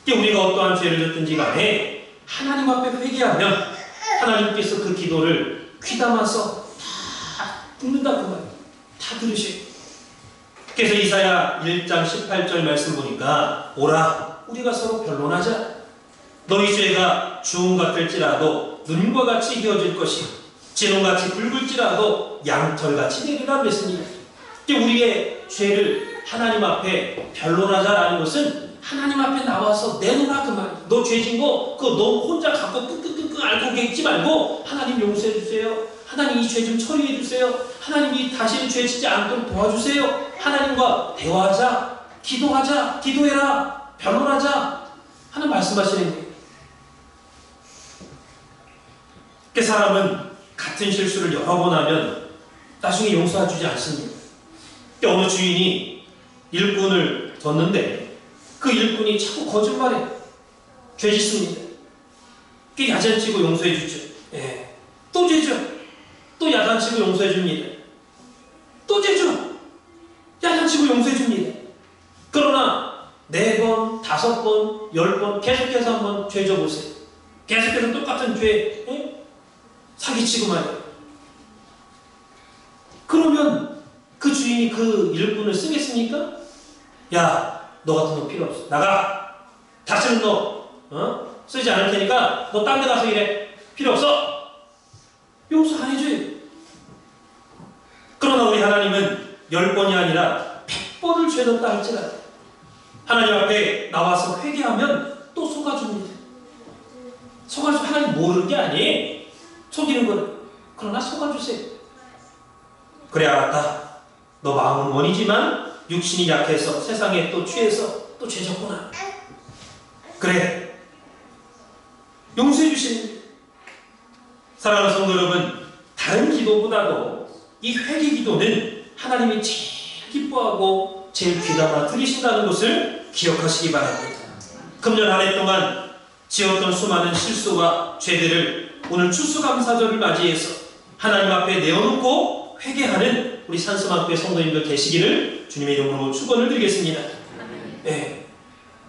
우리가 어떠한 죄를 졌든지 간에 하나님 앞에 회개하면 하나님께서 그 기도를 귀담아서 다 듣는다 그 말이에요. 다 들으셔요. 그래서 이사야 1장 18절 말씀 보니까 오라 우리가 서로 변론하자. 너희 죄가 주홍 같을지라도 눈과 같이 희어질 것이요 진홍같이 붉을지라도 양털같이 되리라 그랬습니다. 우리의 죄를 하나님 앞에 변론하자라는 것은 하나님 앞에 나와서 내놓으라 그 말이에요. 너 죄진 거 그거 너 혼자 갖고 끙끙끙끙 앓고 계지 말고 하나님 용서해 주세요. 하나님 이 죄 좀 처리해 주세요. 하나님 이 다시는 죄 짓지 않도록 도와주세요. 하나님과 대화하자, 기도하자, 기도해라, 변론하자 하는 말씀하시는 거예요. 그 사람은 같은 실수를 여러 번 하면 나중에 용서해 주지 않습니다. 어느 주인이 일꾼을 뒀는데 그 일꾼이 자꾸 거짓말해. 죄 짓습니다. 그 야단치고 용서해 주죠. 예. 또 죄죠. 또 야단치고 용서해 줍니다. 또 죄죠. 야단치고 용서해 줍니다. 그러나 4번, 5번, 10번 계속해서 한번 죄 져보세요. 계속해서 똑같은 죄 사기치고 말이에요. 그러면 그 주인이 그 일꾼을 쓰겠습니까? 야, 너 같은 놈 필요 없어. 나가. 다시는 너 쓰지 않을 테니까 너 딴 데 가서 일해. 필요 없어. 용서 안 해줘요. 그러나 우리 하나님은 10번이 아니라 100번을 죄졌다 할지라도 하나님 앞에 나와서 회개하면 또 속아줍니다. 속아주 하나님 모르는 게 아니에요. 속이는 거는. 그러나 속아주세요. 그래 알았다. 너 마음은 원이지만 육신이 약해서 세상에 또 취해서 또 죄졌구나. 그래. 용서해 주시는. 사랑하는 성도 여러분, 다른 기도보다도 이 회개 기도는 하나님이 제일 기뻐하고 제일 귀담아 들으신다는 것을 기억하시기 바랍니다. 금년 한 해 동안 지었던 수많은 실수와 죄들을 오늘 추수감사절을 맞이해서 하나님 앞에 내어놓고 회개하는 우리 산수학교의 성도님들 계시기를 주님의 이름으로 축원을 드리겠습니다. 네.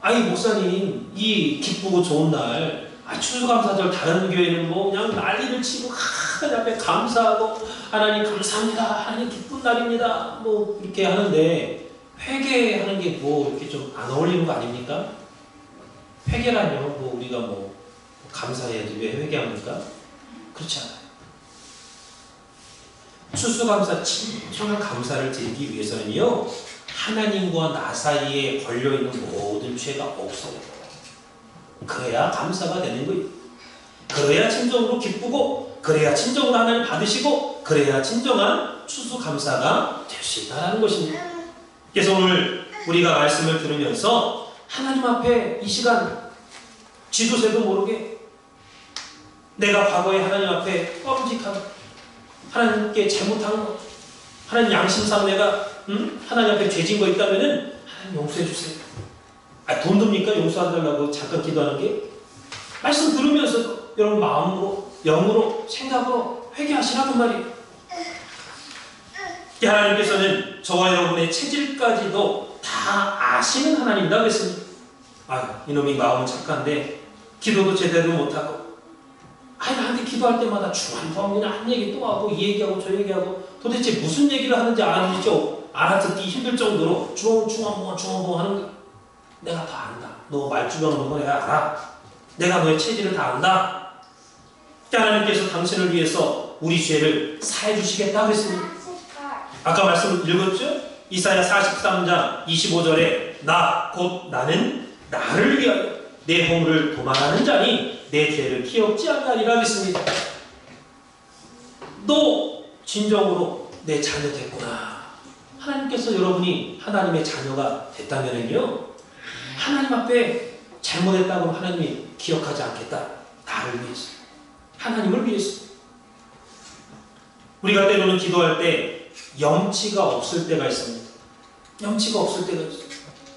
아이 목사님 이 기쁘고 좋은 날 추수감사절 다른 교회는 뭐 그냥 난리를 치고 하나님 앞에 감사하고 하나님 감사합니다. 하나님 기쁜 날입니다. 뭐 이렇게 하는데 회개하는 게 뭐 이렇게 좀 안 어울리는 거 아닙니까? 회개라뇨. 뭐 우리가 뭐 감사해야지 왜 회개합니까? 그렇지 않아요. 추수감사 진정한 감사를 드리기 위해서는요 하나님과 나 사이에 걸려있는 모든 죄가 없어요. 그래야 감사가 되는 거예요. 그래야 진정으로 기쁘고 그래야 진정으로 하나님 받으시고 그래야 진정한 추수감사가 될 수 있다는 것입니다. 그래서 오늘 우리가 말씀을 들으면서 하나님 앞에 이 시간 지도새도 모르게 내가 과거에 하나님 앞에 뻔직한 하나님께 잘못한 거 하나님 양심상 내가 하나님 앞에 죄진 거 있다면은 하나님 용서해 주세요. 돈 듭니까? 용서하달라고 잠깐 기도하는 게? 말씀 들으면서도 여러분 마음으로 영으로 생각으로 회개하시라고 말이에요. 하나님께서는 저와 여러분의 체질까지도 다 아시는 하나님이다 그랬습니다. 이놈이 마음은 착한데 기도도 제대로 못하고 나한테 기도할 때마다 주한번이나 한 얘기 또 하고 이 얘기하고 저 얘기하고 도대체 무슨 얘기를 하는지 알아듣기 힘들 정도로 주원봉 하는 거야. 내가 다 안다. 너 말주변 없는 거 내가 알아. 내가 너의 체질을 다 안다. 하나님께서 당신을 위해서 우리 죄를 사해 주시겠다 그랬습니다. 아까 말씀 읽었죠? 이사야 43장 25절에 나 곧 나는 나를 위하여 내 허물을 도말하는 자니 내 죄를 기억지 않으리라 했습니다. 너 진정으로 내 자녀 됐구나. 하나님께서 여러분이 하나님의 자녀가 됐다면요 하나님 앞에 잘못했다고 하나님이 기억하지 않겠다. 나를 위해서, 하나님을 위해서. 우리가 때로는 기도할 때 염치가 없을 때가 있습니다. 염치가 없을 때가 있어요.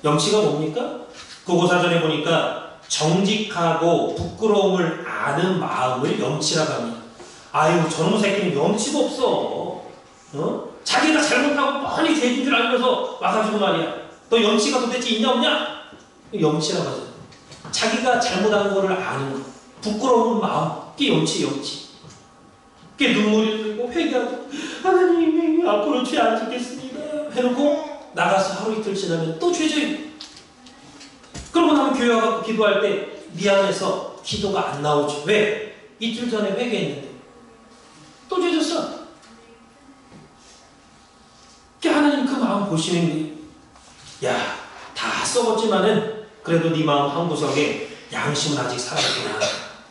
염치가 뭡니까? 국어사전에 보니까 정직하고 부끄러움을 아는 마음을 염치라고 합니다. 아유 저놈 새끼는 염치도 없어. 어? 자기가 잘못하고 뻔히 죄진 줄 알면서 와가지고 말이야. 너 염치가 도대체 있냐 없냐? 염치라고 하잖아. 자기가 잘못한 거를 아는 거. 부끄러운 마음. 그게 염치. 그게 눈물이 흘리고 회개하고 하나님 앞으로 죄 안 짓겠습니다 해놓고 나가서 하루 이틀 지나면 또 죄져요. 그러고 나면 교회 와서 기도할 때 미안해서 기도가 안 나오죠. 왜? 이틀 전에 회개했는데 또 죄졌어. 하나님 그 마음 보시는 거예요. 야, 다 썩었지만은 그래도 네 마음 한구석에 양심은 아직 살아있구나.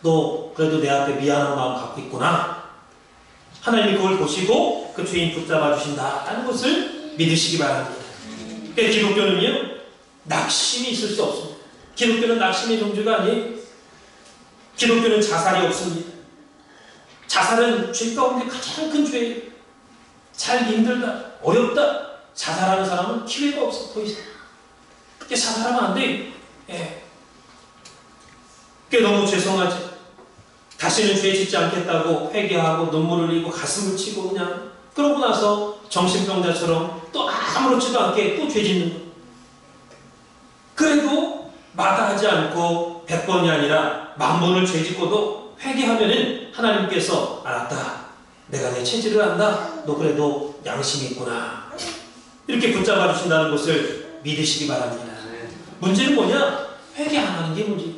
너 그래도 내 앞에 미안한 마음 갖고 있구나. 하나님이 그걸 보시고 그 죄인 붙잡아 주신다는 것을 믿으시기 바랍니다. 그러니까 기독교는요, 낙심이 있을 수 없습니다. 기독교는 낙심의 종교가 아니에요. 기독교는 자살이 없습니다. 자살은 죄 가운데 가장 큰 죄예요. 살기 힘들다, 어렵다, 자살하는 사람은 기회가 없어, 더 이상. 자살하면 안 돼. 예. 그게 너무 죄송하지. 다시는 죄 짓지 않겠다고 회개하고 눈물을 흘리고 가슴을 치고 그냥 그러고 나서 정신병자처럼 또 아무렇지도 않게 또 죄 짓는 거. 그래도 마다하지 않고 100번이 아니라 10,000번을 죄 짓고도 회개하면은 하나님께서 알았다. 내가 내 체질을 안다. 너 그래도 양심이 있구나. 이렇게 붙잡아 주신다는 것을 믿으시기 바랍니다. 문제는 뭐냐? 회개 안 하는 게 문제예요.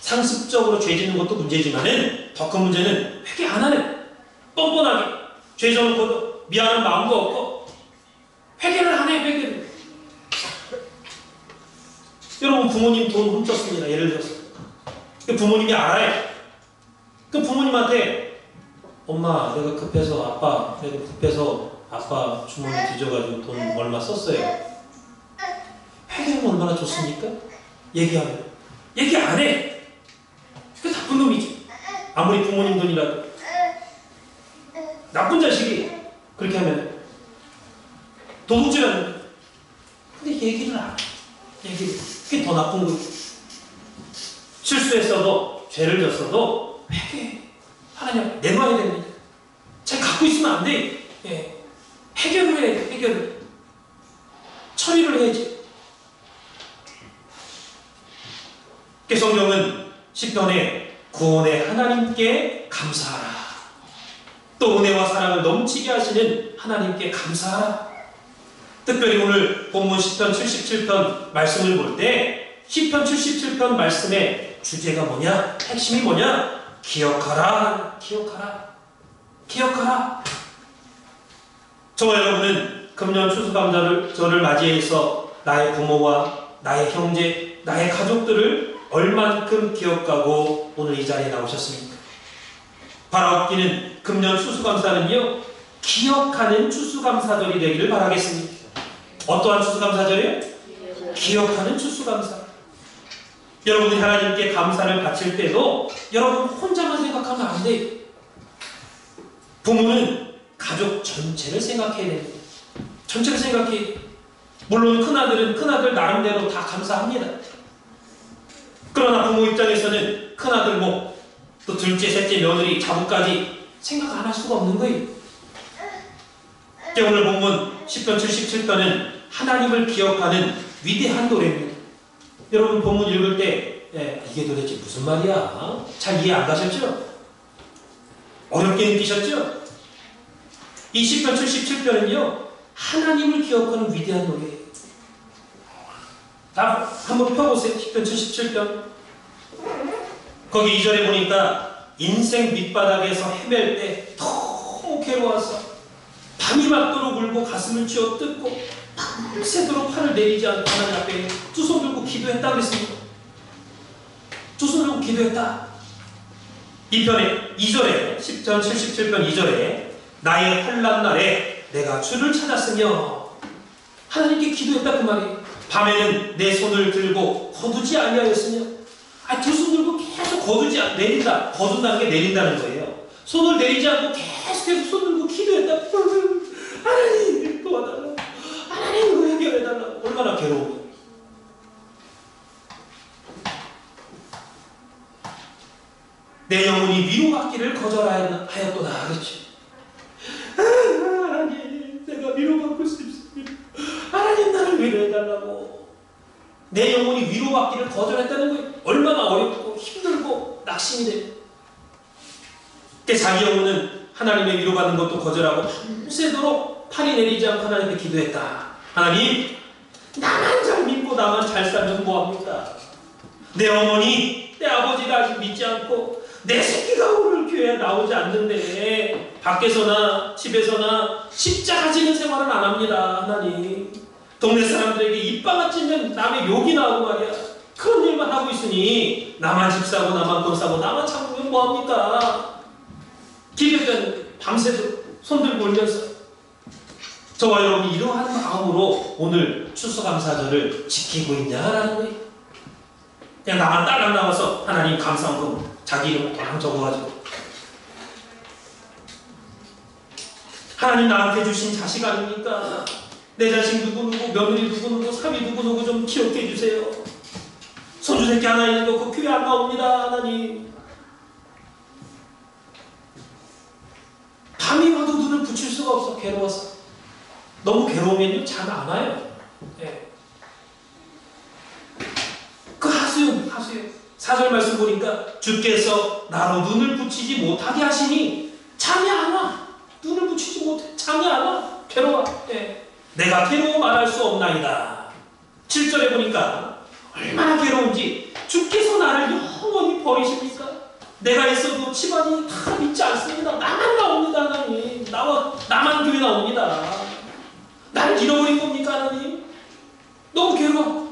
상습적으로 죄 짓는 것도 문제지만은 더 큰 문제는 회개 안 하는, 뻔뻔하게 죄 져놓고도 미안한 마음도 없고 회개를 안 해. 회개를. 여러분 부모님 돈 훔쳤습니다. 예를 들어서 그 부모님이 알아요. 그 부모님한테 엄마 내가 급해서 아빠 주머니 뒤져가지고 돈 얼마 썼어요. 회개하면 얼마나 좋습니까? 얘기하면. 얘기 안 해. 그 나쁜 놈이지. 아무리 부모님 돈이라도. 나쁜 자식이 그렇게 하면 도둑질하는 거야. 근데 얘기를 안 해. 그게 더 나쁜 거지. 실수했어도 죄를 졌어도 회개. 하나님 내놔야 됩니다. 자기 갖고 있으면 안 돼. 예. 해결을 해야 돼. 해결을. 처리를 해야지. 성경은 시편에 구원의 하나님께 감사하라. 또 은혜와 사랑을 넘치게 하시는 하나님께 감사하라. 특별히 오늘 본문 시편 77편 말씀을 볼 때 시편 77편 말씀의 주제가 뭐냐? 핵심이 뭐냐? 기억하라. 저와 여러분은 금년 추수감사절을 맞이해서 나의 부모와 나의 형제, 나의 가족들을 얼만큼 기억하고 오늘 이 자리에 나오셨습니까? 바라옵기는 금년 추수감사는요, 기억하는 추수감사절이 되기를 바라겠습니다. 어떠한 추수감사절이요? 기억하는 추수감사. 여러분이 하나님께 감사를 바칠 때도 여러분 혼자만 생각하면 안 돼요. 부모는 가족 전체를 생각해야 됩니다. 전체를 생각해야 돼요. 물론 큰아들은 큰아들 나름대로 다 감사합니다. 그러나 부모 입장에서는 큰아들 목, 또 둘째, 셋째, 며느리, 자부까지 생각 안 할 수가 없는 거예요. 오늘 본문 10편 77편은 하나님을 기억하는 위대한 노래입니다. 여러분 본문 읽을 때 이게 도대체 무슨 말이야? 잘 이해 안 가셨죠? 어렵게 느끼셨죠? 이 10편 77편은요 하나님을 기억하는 위대한 노래예요. 다 한번 펴보세요. 10편 77편 거기 2절에 보니까 인생 밑바닥에서 헤맬 때 너무 괴로워서 밤이 맞도록 울고 가슴을 쥐어 뜯고 밤새도록 팔을 내리지 않고 하나님 앞에 두 손 들고 기도했다 그랬습니다. 두 손 들고 기도했다. 이 편에 2절에 10편 77편 2절에 나의 환난 날에 내가 주를 찾았으며 하나님께 기도했다 그 말이에요. 밤에는 내 손을 들고 거두지 아니하였으며 두 손 들고 계속 거둔다는 게 내린다는 거예요. 손을 내리지 않고 계속해서 손 들고 기도했다. 하나님 도와달라. 하나님 이거 해결해달라. 얼마나 괴로워요. 내 영혼이 위로받기를 거절하였도다. 그렇지. 하나님, 내가 위로받고 싶습니다. 하나님, 나를 위로해달라고. 내 영혼이 위로받기를 거절했다는 거 얼마나 어렵고 힘들고 낙심이 돼. 그때 자기 영혼은 하나님의 위로받는 것도 거절하고 밤새도록 팔이 내리지 않고 하나님께 기도했다. 하나님, 나만 잘 믿고 나만 잘 살면 뭐합니까? 내 어머니, 내 아버지가 아직 믿지 않고 내 새끼가 오늘 교회에 나오지 않는데 밖에서나 집에서나 십자가 지는 생활은 안 합니다. 하나님, 동네 사람들에게 입방아 찢는 남의 욕이 나오고 말이야. 그런 일만 하고 있으니 나만 집 사고 나만 돈 사고 나만 참으면 뭐합니까? 기대된 밤새도록 손 들고 울면서. 저와 여러분이 이러한 마음으로 오늘 추수감사절을 지키고 있냐라는 거예요. 그냥 나만 딸랑 나와서 하나님 감사한금 자기 이름을 딱 적어가지고, 하나님 나한테 주신 자식 아닙니까? 내 자식 누구누구, 며느리 누구누구, 사위 누구누구 좀 기억해 주세요. 손주 새끼 하나 있는 거 그 교회 안 나옵니다. 하나님, 밤이 와도 눈을 붙일 수가 없어. 괴로워서. 너무 괴로우면요 잠 안 와요. 네. 그 하수요. 4절 말씀 보니까 주께서 나로 눈을 붙이지 못하게 하시니 잠이 안 와. 눈을 붙이지 못해. 잠이 안 와. 괴로워. 네. 내가 괴로워 말할 수 없나이다. 7절에 보니까 얼마나 괴로운지, 주께서 나를 영원히 버리십니까? 내가 있어도 집안이 다 믿지 않습니다. 나만 나옵니다. 하나님, 나만 교회 나옵니다. 나를 잃어버린 겁니까? 하나님, 너무 괴로워.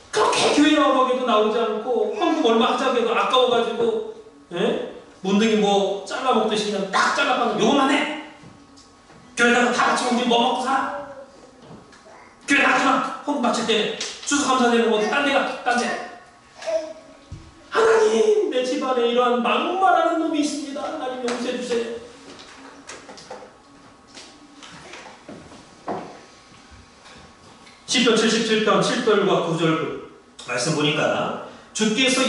그렇게 교회 나오기도 나오지 않고 헌금 얼마 하자고 해도 아까워가지고, 예? 문둥이 뭐 잘라먹듯이 그냥 딱 잘라먹는 요거만 해. 교회다가 다 같이 우리 뭐 먹고 살아. 교회 나가지마. 헌금 바칠 때는 추수감사되는 것도 딴 데가 딴 데. 하나님, 내 집안에 이러한 막말하는 놈이 있습니다. 하나님 용서해 주세요. 시편 77편 7절과 9절 말씀 보니까 주께서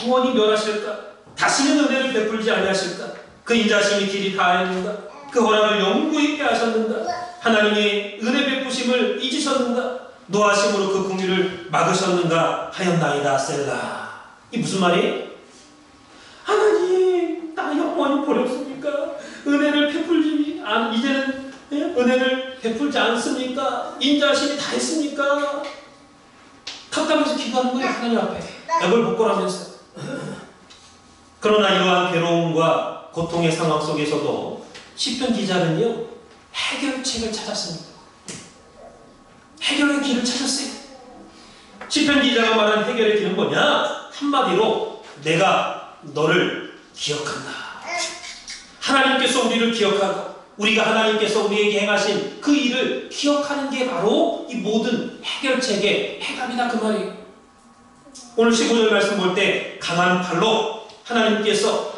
영원히 멸하실까? 다시는 은혜를 베풀지 아니하실까? 그 인자심이 길이 다하였는가? 그 허락을 영구히 빼하셨는가? 하나님의 은혜 베푸심을 잊으셨는가? 노하심으로 그 긍휼을 막으셨는가 하였나이다. 셀라. 이 무슨 말이에요? 하나님, 나 영원히 버렸습니까? 은혜를 베풀지 이제는 은혜를 베풀지 않습니까? 인자심이 다 했습니까? 답답해서 기도하는 거예요. 하나님 앞에 애걸복걸하면서. 그러나 이러한 괴로움과 고통의 상황 속에서도 시편 기자는요 해결책을 찾았습니다. 해결의 길을 찾았어요. 시편 기자가 말한 해결의 길은 뭐냐? 한마디로 내가 너를 기억한다. 하나님께서 우리를 기억하고 우리가 하나님께서 우리에게 행하신 그 일을 기억하는 게 바로 이 모든 해결책의 해답이다. 그 말이에요. 오늘 15절 말씀 볼 때 강한 팔로 하나님께서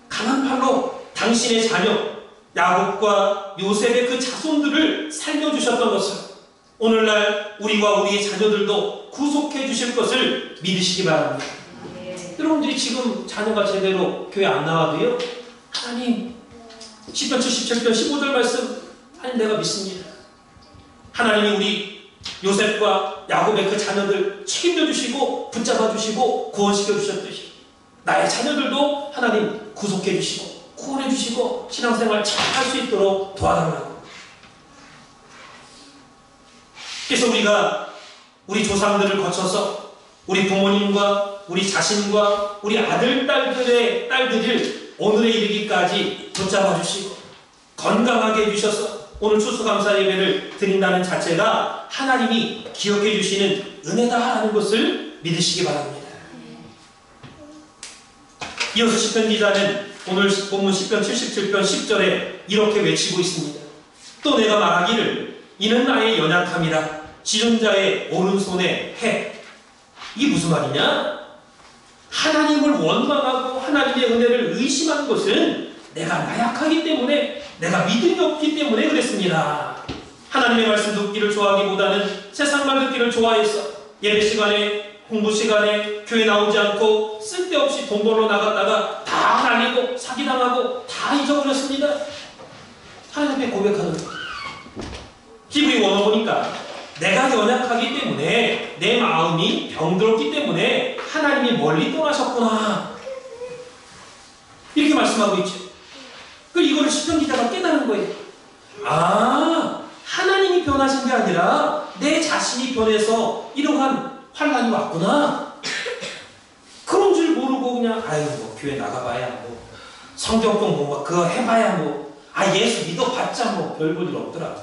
강한 팔로 당신의 자녀 야곱과 요셉의 그 자손들을 살려주셨던 것을 오늘날 우리와 우리의 자녀들도 구속해 주실 것을 믿으시기 바랍니다. 여러분들이 지금 자녀가 제대로 교회 안 나와도요, 하나님, 시편 77편 15절 말씀, 하나님 내가 믿습니다. 하나님이 우리 요셉과 야곱의 그 자녀들 책임져 주시고 붙잡아 주시고 구원시켜 주셨듯이 나의 자녀들도 하나님 구속해 주시고 구원해 주시고 신앙생활 잘 할 수 있도록 도와달라고. 그래서 우리가 우리 조상들을 거쳐서 우리 부모님과 우리 자신과 우리 아들, 딸들을 오늘에 이르기까지 붙잡아 주시고 건강하게 해주셔서 오늘 추수감사 예배를 드린다는 자체가 하나님이 기억해 주시는 은혜다라는 것을 믿으시기 바랍니다. 이어서 시편 기자는 오늘 본문 시편 77편 10절에 이렇게 외치고 있습니다. 또 내가 말하기를 이는 나의 연약함이라 지존자의 오른손에 해. 이게 무슨 말이냐? 하나님을 원망하고 하나님의 은혜를 의심한 것은 내가 나약하기 때문에, 내가 믿음이 없기 때문에 그랬습니다. 하나님의 말씀 듣기를 좋아하기보다는 세상 말 듣기를 좋아해서 예배 시간에, 공부 시간에 교회 나오지 않고 쓸데없이 돈 벌러 나갔다가 다 날리고 사기당하고 다 잊어버렸습니다. 하나님 앞에 고백하는 거예요. 히브리 원어 보니까 내가 연약하기 때문에 내 마음이 병들었기 때문에 하나님이 멀리 떠나셨구나 이렇게 말씀하고 있죠. 이거를 시편 기자가 깨달은 거예요. 아, 하나님이 변하신 게 아니라 내 자신이 변해서 이러한 환란이 왔구나. 그런 줄 모르고 그냥 아유 뭐 교회 나가봐야 뭐 성경 공부 뭐 그거 해봐야 뭐 예수 믿어봤자 뭐 별 볼 일 없더라.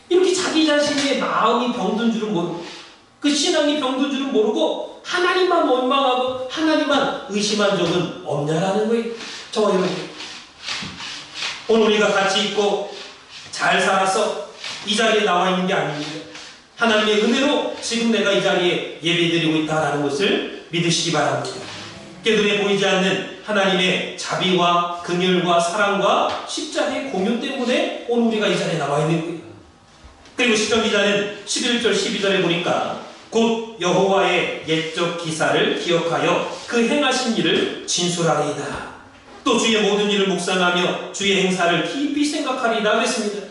이렇게 자기 자신의 마음이 병든 줄은 모르고 그 신앙이 병든 줄은 모르고 하나님만 원망하고 하나님만 의심한 적은 없냐라는 거예요. 저와 여러분, 오늘 우리가 같이 있고 잘 살아서 이 자리에 나와 있는 게 아닙니다. 하나님의 은혜로 지금 내가 이 자리에 예배드리고 있다는 것을 믿으시기 바랍니다. 눈에 보이지 않는 하나님의 자비와 긍휼과 사랑과 십자가의 공유 때문에 오늘 우리가 이 자리에 나와 있는 거예요. 그리고 시편 기자는 11절 12절에 보니까 곧 여호와의 옛적 기사를 기억하여 그 행하신 일을 진술하리이다. 또 주의 모든 일을 묵상하며 주의 행사를 깊이 생각하리이다 그랬습니다.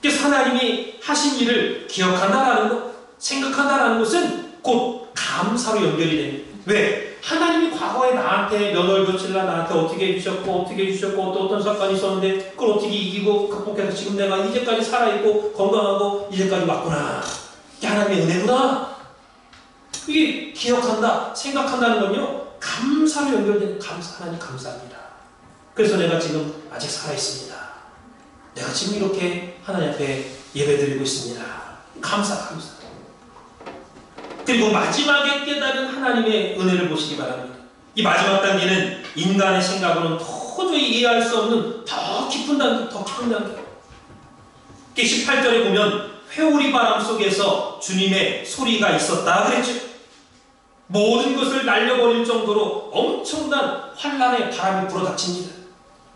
그래서 하나님이 하신 일을 기억한다라는 것, 생각한다라는 것은 곧 감사로 연결이 됩니다. 왜? 하나님이 과거에 나한테 몇 월 며칠 날 나한테 어떻게 해주셨고 어떤 사건이 있었는데 그걸 어떻게 이기고 극복해서 지금 내가 이제까지 살아있고 건강하고 이제까지 왔구나. 이게 하나님의 은혜구나. 이게 기억한다, 생각한다는 건요 감사로 연결되는 하나님 감사합니다. 그래서 내가 지금 아직 살아있습니다. 내가 지금 이렇게 하나님 앞에 예배드리고 있습니다. 감사. 그리고 마지막에 깨달은 하나님의 은혜를 보시기 바랍니다. 이 마지막 단계는 인간의 생각으로는 도저히 이해할 수 없는 더 깊은 단계. 18절에 보면 회오리 바람 속에서 주님의 소리가 있었다 그랬죠. 모든 것을 날려버릴 정도로 엄청난 환란의 바람이 불어닥칩니다.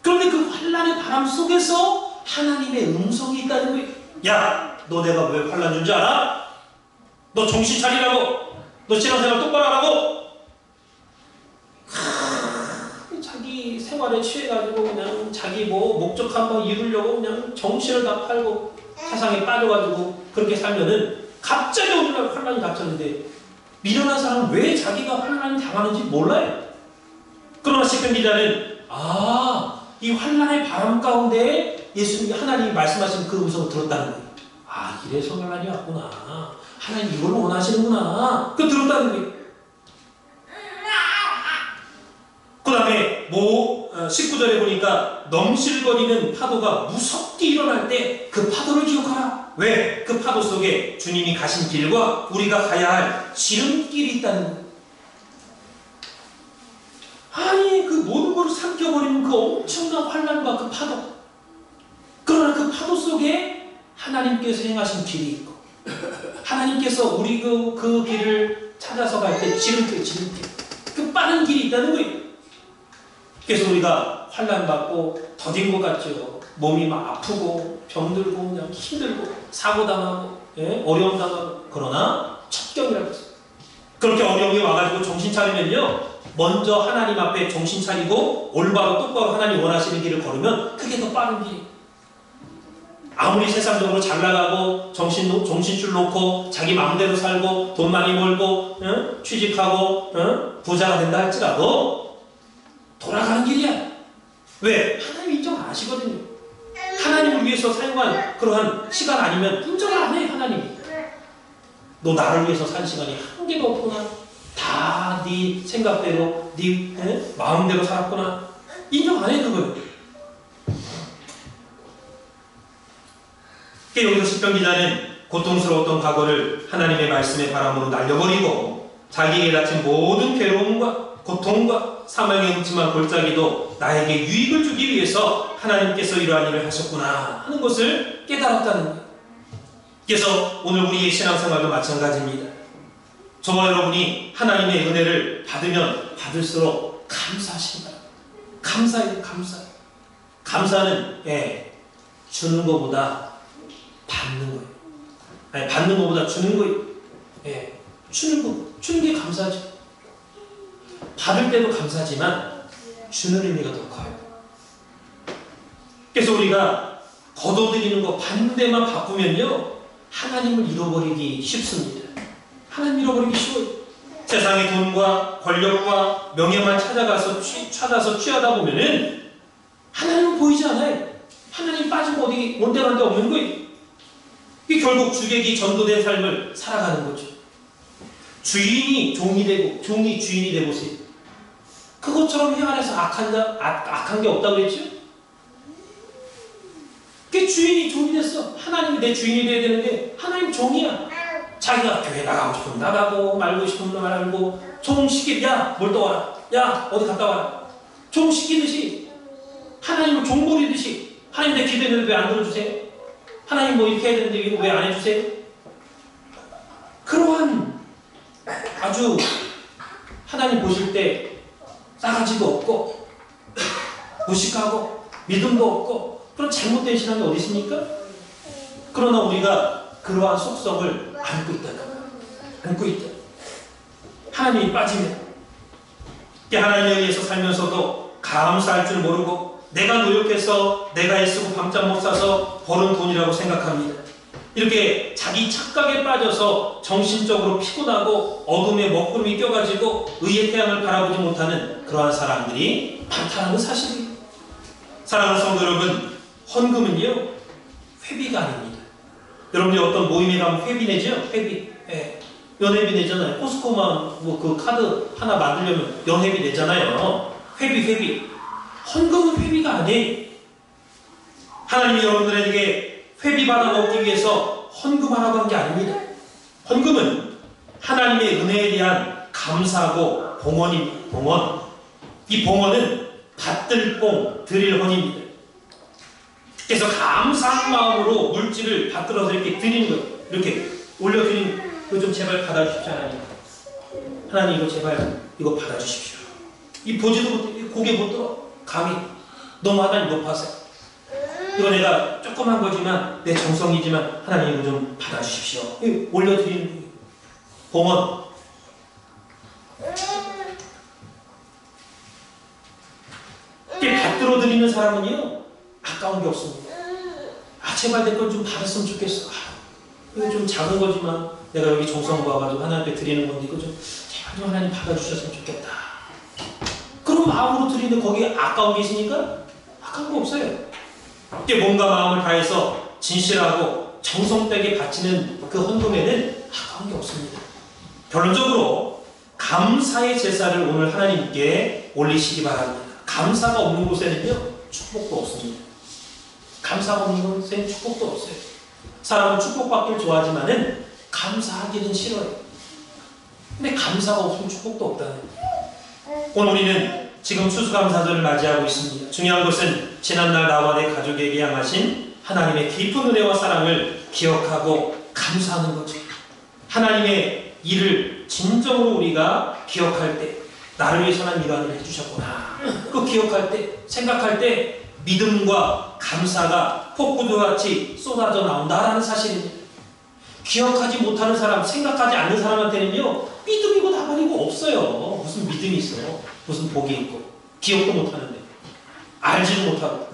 그런데 그 환란의 바람 속에서 하나님의 음성이 있다는 거예요. 야, 너 내가 왜 환란 준 줄 알아? 너 정신 차리라고. 너 신앙생활 똑바로 하라고. 자기 생활에 취해가지고 그냥 자기 목적 한번 이루려고 그냥 정신을 다 팔고 사상에 빠져가지고 그렇게 살면은 갑자기 어느 날 환란이 닥쳤는데 미련한 사람은 왜 자기가 환란을 당하는지 몰라요. 그러나 시편 기자는 이 환란의 바람 가운데 예수님 하나님이 말씀하신 그 음성을 들었다는 거예요. 이래서 환란이 왔구나. 하나님 이걸 원하시는구나. 그거 들었다는 거예요. 그 다음에 19절에 보니까 넘실거리는 파도가 무섭게 일어날 때 그 파도를 기억하라. 왜? 그 파도 속에 주님이 가신 길과 우리가 가야 할 지름길이 있다는 거예요. 그 모든 것을 삼켜버리는 그 엄청난 환란과 그 파도. 그러나 그 파도 속에 하나님께서 행하신 길이 있고 하나님께서 우리 그 길을 찾아서 갈 때 지름길 그 빠른 길이 있다는 거예요. 그래서 우리가 환난받고 더딘 것 같죠. 몸이 막 아프고 병들고 그냥 힘들고 사고당하고 어려움 당하고. 그러나 첩경이라고 했어요. 그렇게 어려움이 와가지고 정신 차리면요 먼저 하나님 앞에 정신 차리고 올바로 똑바로 하나님 원하시는 길을 걸으면 그게 더 빠른 길이에요. 아무리 세상적으로 잘 나가고 정신줄 놓고 자기 마음대로 살고 돈 많이 벌고 취직하고 부자가 된다 할지라도 돌아가는 길이야. 왜? 하나님 인정 안 하시거든요. 하나님을 위해서 사용한 그러한 시간 아니면 인정을 안 해요. 하나님이. 너 나를 위해서 산 시간이 한 개도 없구나. 다 네 생각대로 네 마음대로 살았구나. 인정 안 해 그걸. 여기서 시편 기자는 고통스러웠던 과거를 하나님의 말씀의 바람으로 날려버리고 자기에게 닥친 모든 괴로움과 고통과 사망의 묻지만 골짜기도 나에게 유익을 주기 위해서 하나님께서 이러한 일을 하셨구나 하는 것을 깨달았다는 거예요. 그래서 오늘 우리의 신앙생활도 마찬가지입니다. 저와 여러분이 하나님의 은혜를 받으면 받을수록 감사하신다. 감사해요. 감사는 주는 것보다 받는 거예요. 받는 것보다 주는 거예요. 주는 게 감사하죠. 받을 때도 감사하지만 주는 의미가 더 커요. 그래서 우리가 거둬들이는 거 받는 데만 바쁘면요, 하나님을 잃어버리기 쉽습니다. 하나님 잃어버리기 쉬워요. 세상의 돈과 권력과 명예만 찾아서 취하다 보면은 하나님은 보이지 않아요. 하나님 빠지고 어디 온데간데 없는 거예요. 이게 결국 주객이 전도된 삶을 살아가는 거죠. 주인이 종이 되고 종이 주인이 되보세요. 그것처럼 해 안에서 악한 게 없다고 그랬죠? 그 주인이 종이 됐어. 하나님이 내 주인이 돼야 되는데 하나님 종이야. 자기가 교회 나가고 싶으면 나가고 말고 싶으면 말고 종 시키면 야 뭘 떠와라. 야 어디 갔다 와라. 종 시키듯이 하나님을 종 부리듯이 하나님 내 기도했는데 왜 안 들어주세요? 하나님 뭐 이렇게 해야 되는데 이거 왜 안 해주세요? 그러한 아주 하나님 보실 때 싸가지도 없고 무식하고 믿음도 없고 그런 잘못된 신앙이 어디 있습니까? 그러나 우리가 그러한 속성을 안고 있다. 안고 있다. 하나님이 빠지면 하나님에 의해서 살면서도 감사할 줄 모르고 내가 노력해서 내가 애쓰고 밤잠 못 자서 버는 돈이라고 생각합니다. 이렇게 자기 착각에 빠져서 정신적으로 피곤하고 어둠에 먹구름이 껴가지고 의의 태양을 바라보지 못하는 그러한 사람들이 많다는 사실이에요. 사랑하는 성도 여러분, 헌금은요 회비가 아닙니다. 여러분들이 어떤 모임에 가면 회비 내죠? 회비. 예. 연회비 내잖아요. 코스코만 뭐 그 카드 하나 만들려면 연회비 내잖아요. 회비. 헌금은 회비가 아니에요. 하나님이 여러분들에게 회비 받아 먹기 위해서 헌금하라고 한 게 아닙니다. 헌금은 하나님의 은혜에 대한 감사하고 봉헌입니다. 봉헌. 이 봉헌은 받들 봉, 드릴 헌입니다. 그래서 감사한 마음으로 물질을 받들어서 이렇게 드리는 거예요. 이렇게 올려드리는 거 좀 제발 받아주십시오. 하나님 이거 제발 이거 받아주십시오. 이 보지도 못해. 고개 못 들어. 감히 너무 하나님 높아서 이거 내가 조그만 거지만 내 정성이지만 하나님 이거 좀 받아주십시오. 올려드리는 거예요. 봉헌. 이렇게 받들어 드리는 사람은요 아까운 게 없습니다. 제발 내 걸 좀 받았으면 좋겠어. 이거 좀 작은 거지만 내가 여기 정성 모아가지고 하나님 앞에 드리는 건데 이거 좀 제발 좀 하나님 받아주셨으면 좋겠다. 그런 마음으로 드리는데 거기에 아까운 게 있으니까 아까운 거 없어요. 이게 몸과 마음을 다해서 진실하고 정성되게 바치는 그 헌금에는 아까운 게 없습니다. 결론적으로 감사의 제사를 오늘 하나님께 올리시기 바랍니다. 감사가 없는 곳에는요 축복도 없습니다. 감사가 없는 곳에는 축복도 없어요. 사람은 축복받기를 좋아하지만은 감사하기는 싫어요. 근데 감사가 없으면 축복도 없다는 거예요. 오늘 우리는 지금 추수감사절을 맞이하고 있습니다. 중요한 것은 지난날 나와 내 가족에게 향하신 하나님의 깊은 은혜와 사랑을 기억하고 감사하는 거죠. 하나님의 일을 진정으로 우리가 기억할 때 나를 위해서 하나님 이러한 일을 해주셨구나. 그 기억할 때, 생각할 때 믿음과 감사가 폭포도같이 쏟아져 나온다라는 사실입니다. 기억하지 못하는 사람, 생각하지 않는 사람한테는요 믿음이고 다발이고 없어요. 무슨 믿음이 있어. 무슨 복이 있고. 기억도 못하는데. 알지도 못하고.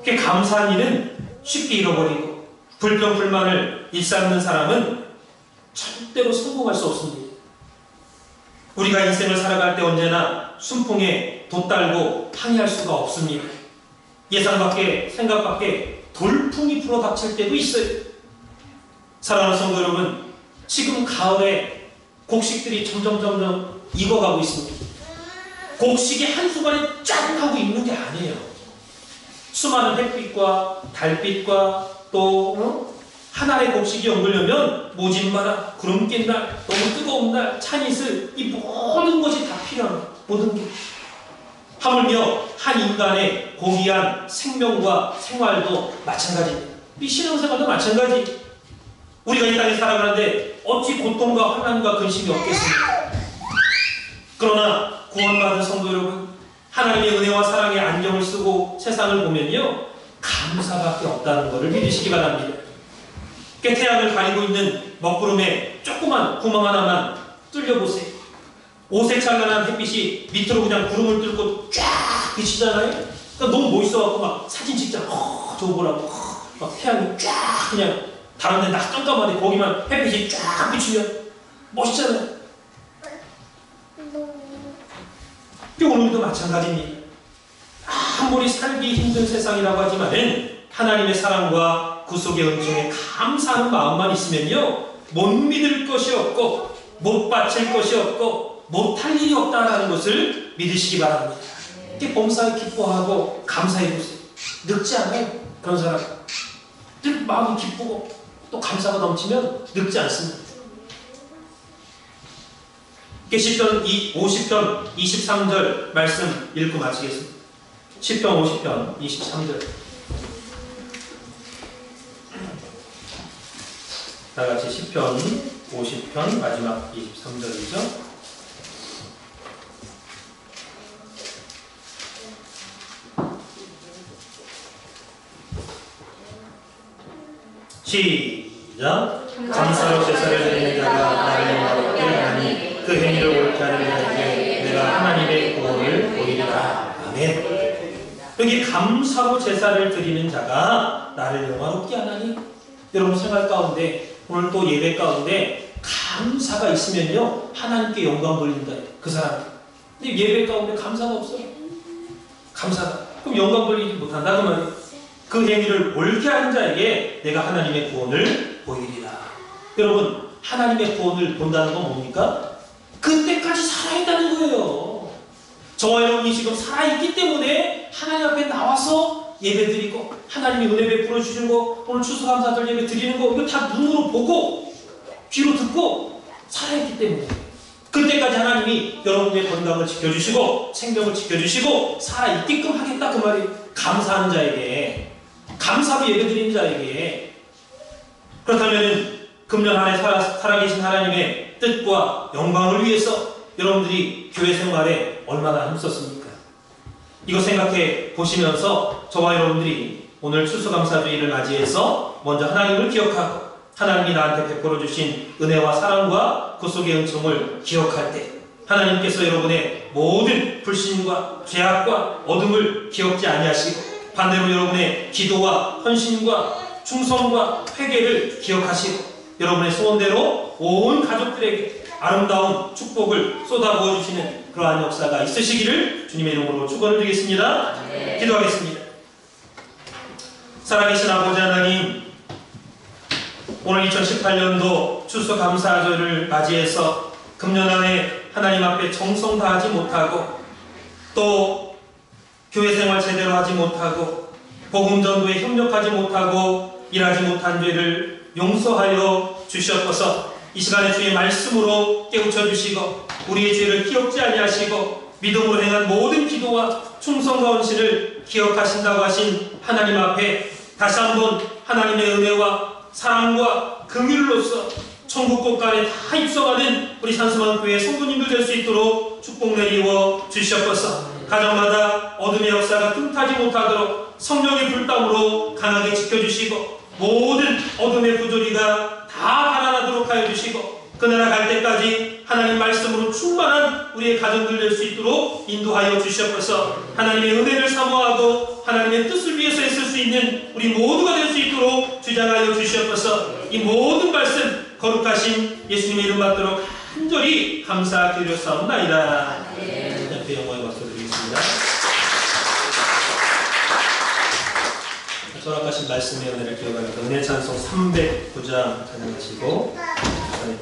그렇게 감사한 일은 쉽게 잃어버리고 불평, 불만을 일삼는 사람은 절대로 성공할 수 없습니다. 우리가 인생을 살아갈 때 언제나 순풍에 돛달고 항의할 수가 없습니다. 예상 밖에, 생각 밖에 돌풍이 불어닥칠 때도 있어요. 사랑하는 성도 여러분, 지금 가을에 곡식들이 점점 익어가고 있습니다. 곡식이 한순간에 짠 하고 익는 게 아니에요. 수많은 햇빛과 달빛과 또 한 알의 곡식이 엉으려면 모진바람, 구름 낀 날, 너무 뜨거운 날, 찬 이슬, 이 모든 것이 다 필요한 모든 게. 하물며 한 인간의 고귀한 생명과 생활도 마찬가지입니다. 이 신앙생활도 마찬가지. 우리가 이 땅에 살아가는데 어찌 고통과 환난과 근심이 없겠습니까? 그러나 구원받은 성도 여러분, 하나님의 은혜와 사랑의 안경을 쓰고 세상을 보면요 감사밖에 없다는 것을 믿으시기 바랍니다. 태양을 가리고 있는 먹구름에 조그만 구멍 하나만 뚫려보세요. 오색찬란한 햇빛이 밑으로 그냥 구름을 뚫고 쫙 비치잖아요. 그러니까 너무 멋있어갖고 막 사진 찍자. 저거 보라고. 막 태양이 쫙 그냥 다른 데 나 깜깜한데 거기만 햇빛이 쫙 비치면 멋있잖아요. 오늘도 마찬가지입니다. 아무리 살기 힘든 세상이라고 하지만은 하나님의 사랑과 구속의 은총에 감사하는 마음만 있으면요, 못 믿을 것이 없고 못 바칠 것이 없고 못할 일이 없다라는 것을 믿으시기 바랍니다. 이렇게 범사에 기뻐하고 감사해 보세요. 늙지 않아요. 그런 사람 늘 마음이 기쁘고 또 감사가 넘치면 늙지 않습니다. 시편 50편 23절 말씀 읽고 마치겠습니다. 시편 50편 23절 다같이 시편 50편 마지막 23절이죠. 시작. 감사로 제사를 드리는 자가 나를 영화롭게 하니 그 행위를 옳게 하는 자에게 내가 하나님의 구원을 보이리라. 아멘. 여기 감사로 제사를 드리는 자가 나를 영화롭게 하나니, 여러분 생활 가운데 오늘 또 예배 가운데 감사가 있으면요 하나님께 영광 돌린다. 그 사람. 근데 예배 가운데 감사가 없어요. 감사가. 그럼 영광 돌리지 못한다 그 말이에요. 그 행위를 옳게 하는 자에게 내가 하나님의 구원을 보이리라. 여러분 하나님의 구원을 본다는 건 뭡니까? 그때까지 살아있다는 거예요. 저와 여러분이 지금 살아있기 때문에 하나님 앞에 나와서 예배드리고 하나님이 은혜 베풀어 주시는 거, 오늘 추수감사절 예배 드리는 거, 이거 다 눈으로 보고 귀로 듣고 살아있기 때문에 그때까지 하나님이 여러분의 건강을 지켜주시고 생명을 지켜주시고 살아있게끔 하겠다 그 말이. 감사하는 자에게, 감사로 예배드리는 자에게. 그렇다면 금년 한 해 살아계신 하나님의 뜻과 영광을 위해서 여러분들이 교회 생활에 얼마나 힘썼습니까? 이거 생각해 보시면서 저와 여러분들이 오늘 추수감사주의를 맞이해서 먼저 하나님을 기억하고 하나님이 나한테 베풀어 주신 은혜와 사랑과 구속의 은총을 기억할 때 하나님께서 여러분의 모든 불신과 죄악과 어둠을 기억지 아니하시고 반대로 여러분의 기도와 헌신과 충성과 회개를 기억하시고 여러분의 소원대로 온 가족들에게 아름다운 축복을 쏟아부어 주시는 그러한 역사가 있으시기를 주님의 이름으로 축원을 드리겠습니다. 기도하겠습니다. 살아계신 아버지 하나님, 오늘 2018년도 추수감사절을 맞이해서 금년 안에 하나님 앞에 정성 다하지 못하고 또 교회 생활 제대로 하지 못하고 복음 전도에 협력하지 못하고 일하지 못한 죄를 용서하여 주시옵소서. 이 시간에 주의 말씀으로 깨우쳐 주시고 우리의 죄를 기억지 아니하시고 믿음으로 행한 모든 기도와 충성과 헌신을 기억하신다고 하신 하나님 앞에 다시 한번 하나님의 은혜와 사랑과 긍휼로서 천국 곳간에 다 입성하는 우리 산수만 교회 성도님들 될 수 있도록 축복 내리워 주시옵소서. 가정마다 어둠의 역사가 틈타지 못하도록 성령의 불담으로 강하게 지켜주시고 모든 어둠의 부조리가 다 달아나도록 하여 주시고 그나라 갈 때까지 하나님 말씀으로 충만한 우리의 가정들 될 수 있도록 인도하여 주시옵소서. 하나님의 은혜를 사모하고 하나님의 뜻을 위해서 애쓸 수 있는 우리 모두가 될 수 있도록 주장하여 주시옵소서. 이 모든 말씀 거룩하신 예수님의 이름 받도록 간절히 감사드렸사옵나이다. 옆에 영광의 박수 드리겠습니다. 전학하신 말씀의 은혜를 기억하면서 은혜 찬송 309장 찬양하시고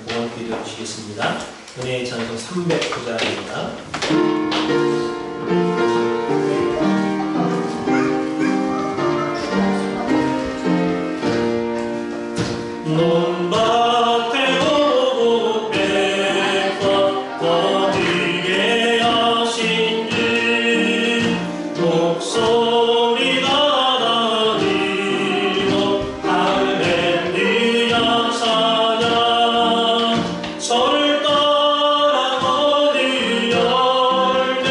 보원 기도해 주시겠습니다. 은혜의 찬송 309장입니다. 절 따라 거리 열매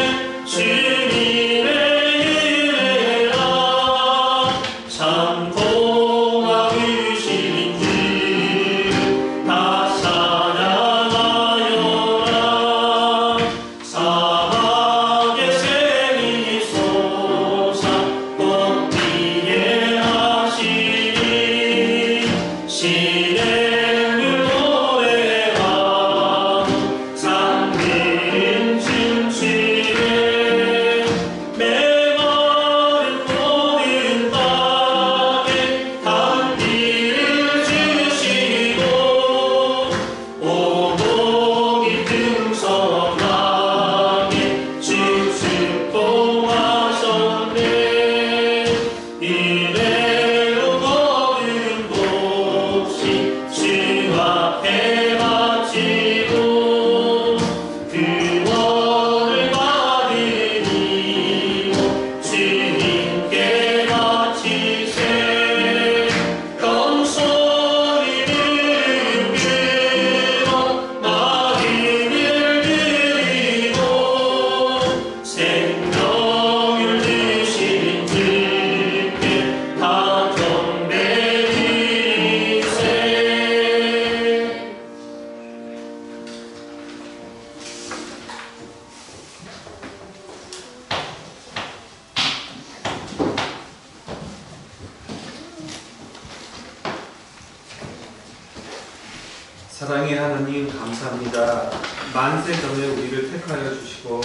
사랑의 하나님 감사합니다. 만세 전에 우리를 택하여 주시고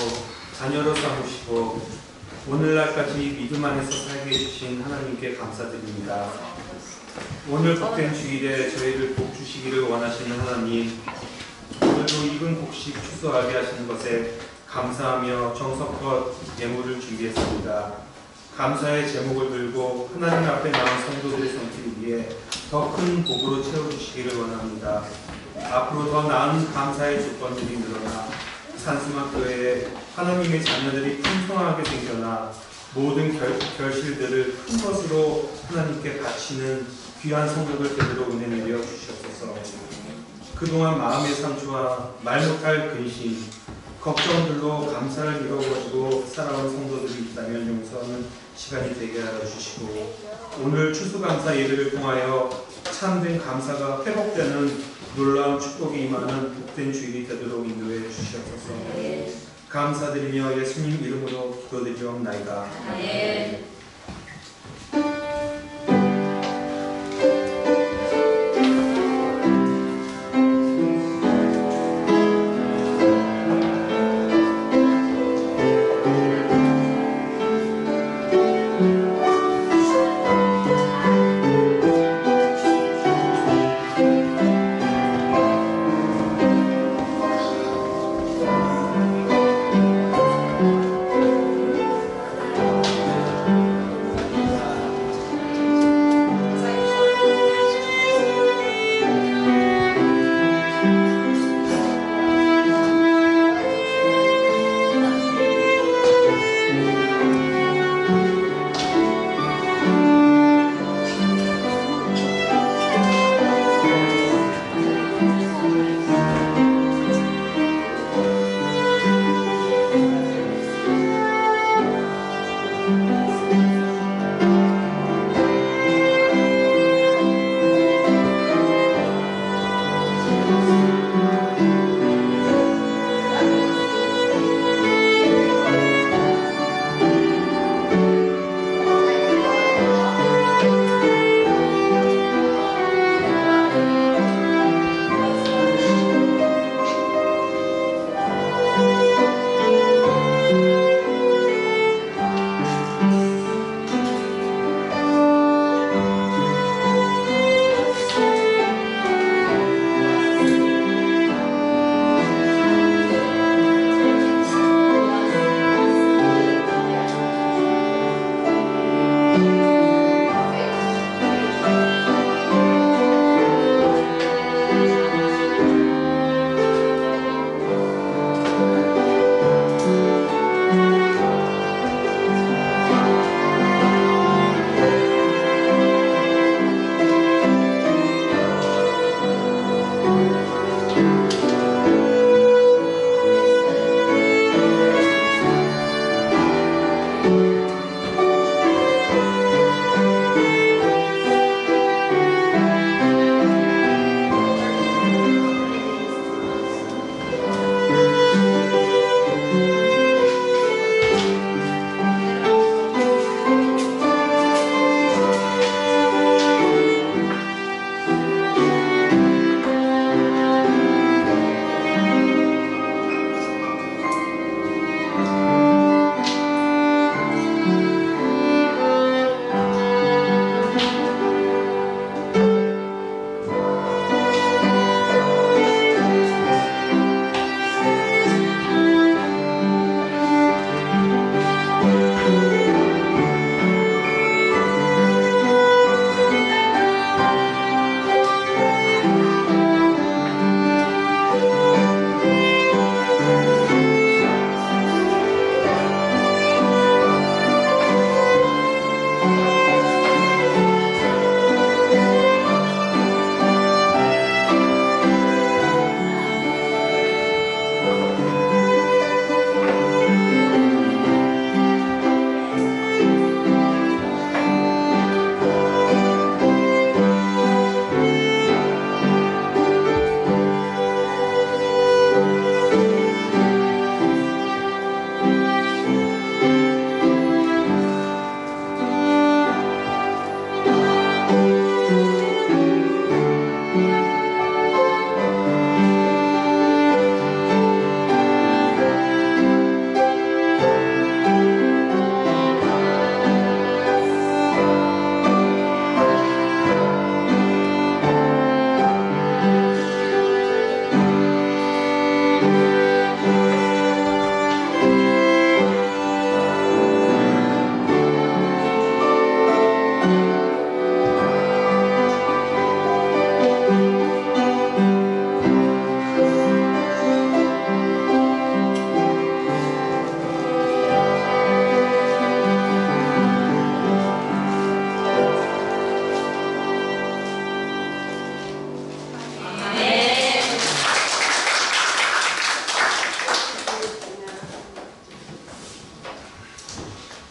자녀로 삼으시고 오늘날까지 믿음 안에서 살게 해주신 하나님께 감사드립니다. 오늘 복된 주일에 저희를 복 주시기를 원하시는 하나님, 오늘도 익은 곡식 추수하게 하시는 것에 감사하며 정성껏 예물을 준비했습니다. 감사의 제목을 들고 하나님 앞에 나온 성도들의 손길 위에 더 큰 복으로 채워주시기를 원합니다. 앞으로 더 나은 감사의 조건들이 늘어나 산수막 교회에 하나님의 자녀들이 풍성하게 생겨나 모든 결실들을 큰 것으로 하나님께 바치는 귀한 성도들 되도록 은혜 내려 주시옵소서. 그동안 마음의 상처와 말 못할 근심, 걱정들로 감사를 잃어버리고 살아온 성도들이 있다면 용서하는 시간이 되게 하여 주시고, 오늘 추수감사 예배를 통하여 참된 감사가 회복되는 놀라운 축복이 임하는 복된 주일이 되도록 인도해 주시옵소서. 감사드리며 예수님 이름으로 기도드리옵나이다.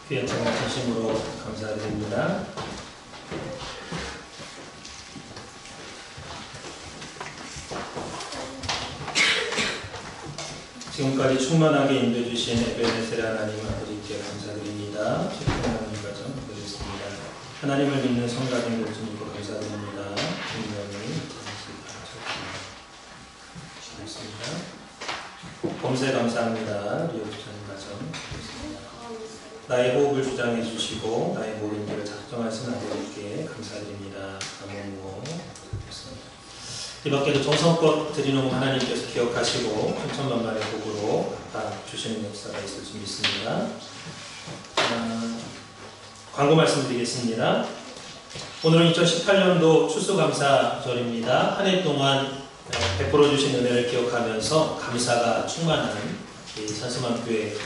귀한 정말 진심으로 감사드립니다. 지금까지 충만하게 인도해주신 에베네셀 하나님 아버지께 감사드립니다. 최평하는 과정 드리겠습니다. 하나님을 믿는 성가된 주님께 감사드립니다. 분명히 감사드립니다. 범세 감사합니다. 리오주자님 가정 드리겠습니다. 나의 호흡을 주장해 주시고 나의 모든 길을 작정하신 아버지께 감사드립니다. 아멘. 이 밖에도 정성껏 드리는 하나님께서 기억하시고 천천만만의 복으로 주시는 역사가 있을 줄 믿습니다. 광고 말씀드리겠습니다. 오늘은 2018년도 추수감사절입니다. 한 해 동안 베풀어 주신 은혜를 기억하면서 감사가 충만한 산수만교회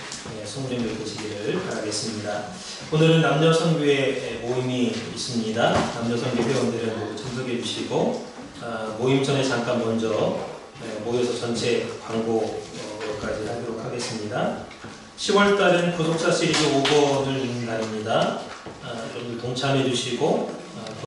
성도님들 되시기를 바라겠습니다. 오늘은 남녀성교회 모임이 있습니다. 남녀성교 회원들은 모두 참석해 주시고 모임 전에 잠깐 먼저 모여서 전체 광고까지 하도록 하겠습니다. 10월달은 구독자 시리즈 5권을 읽는 날입니다. 여러분들 동참해 주시고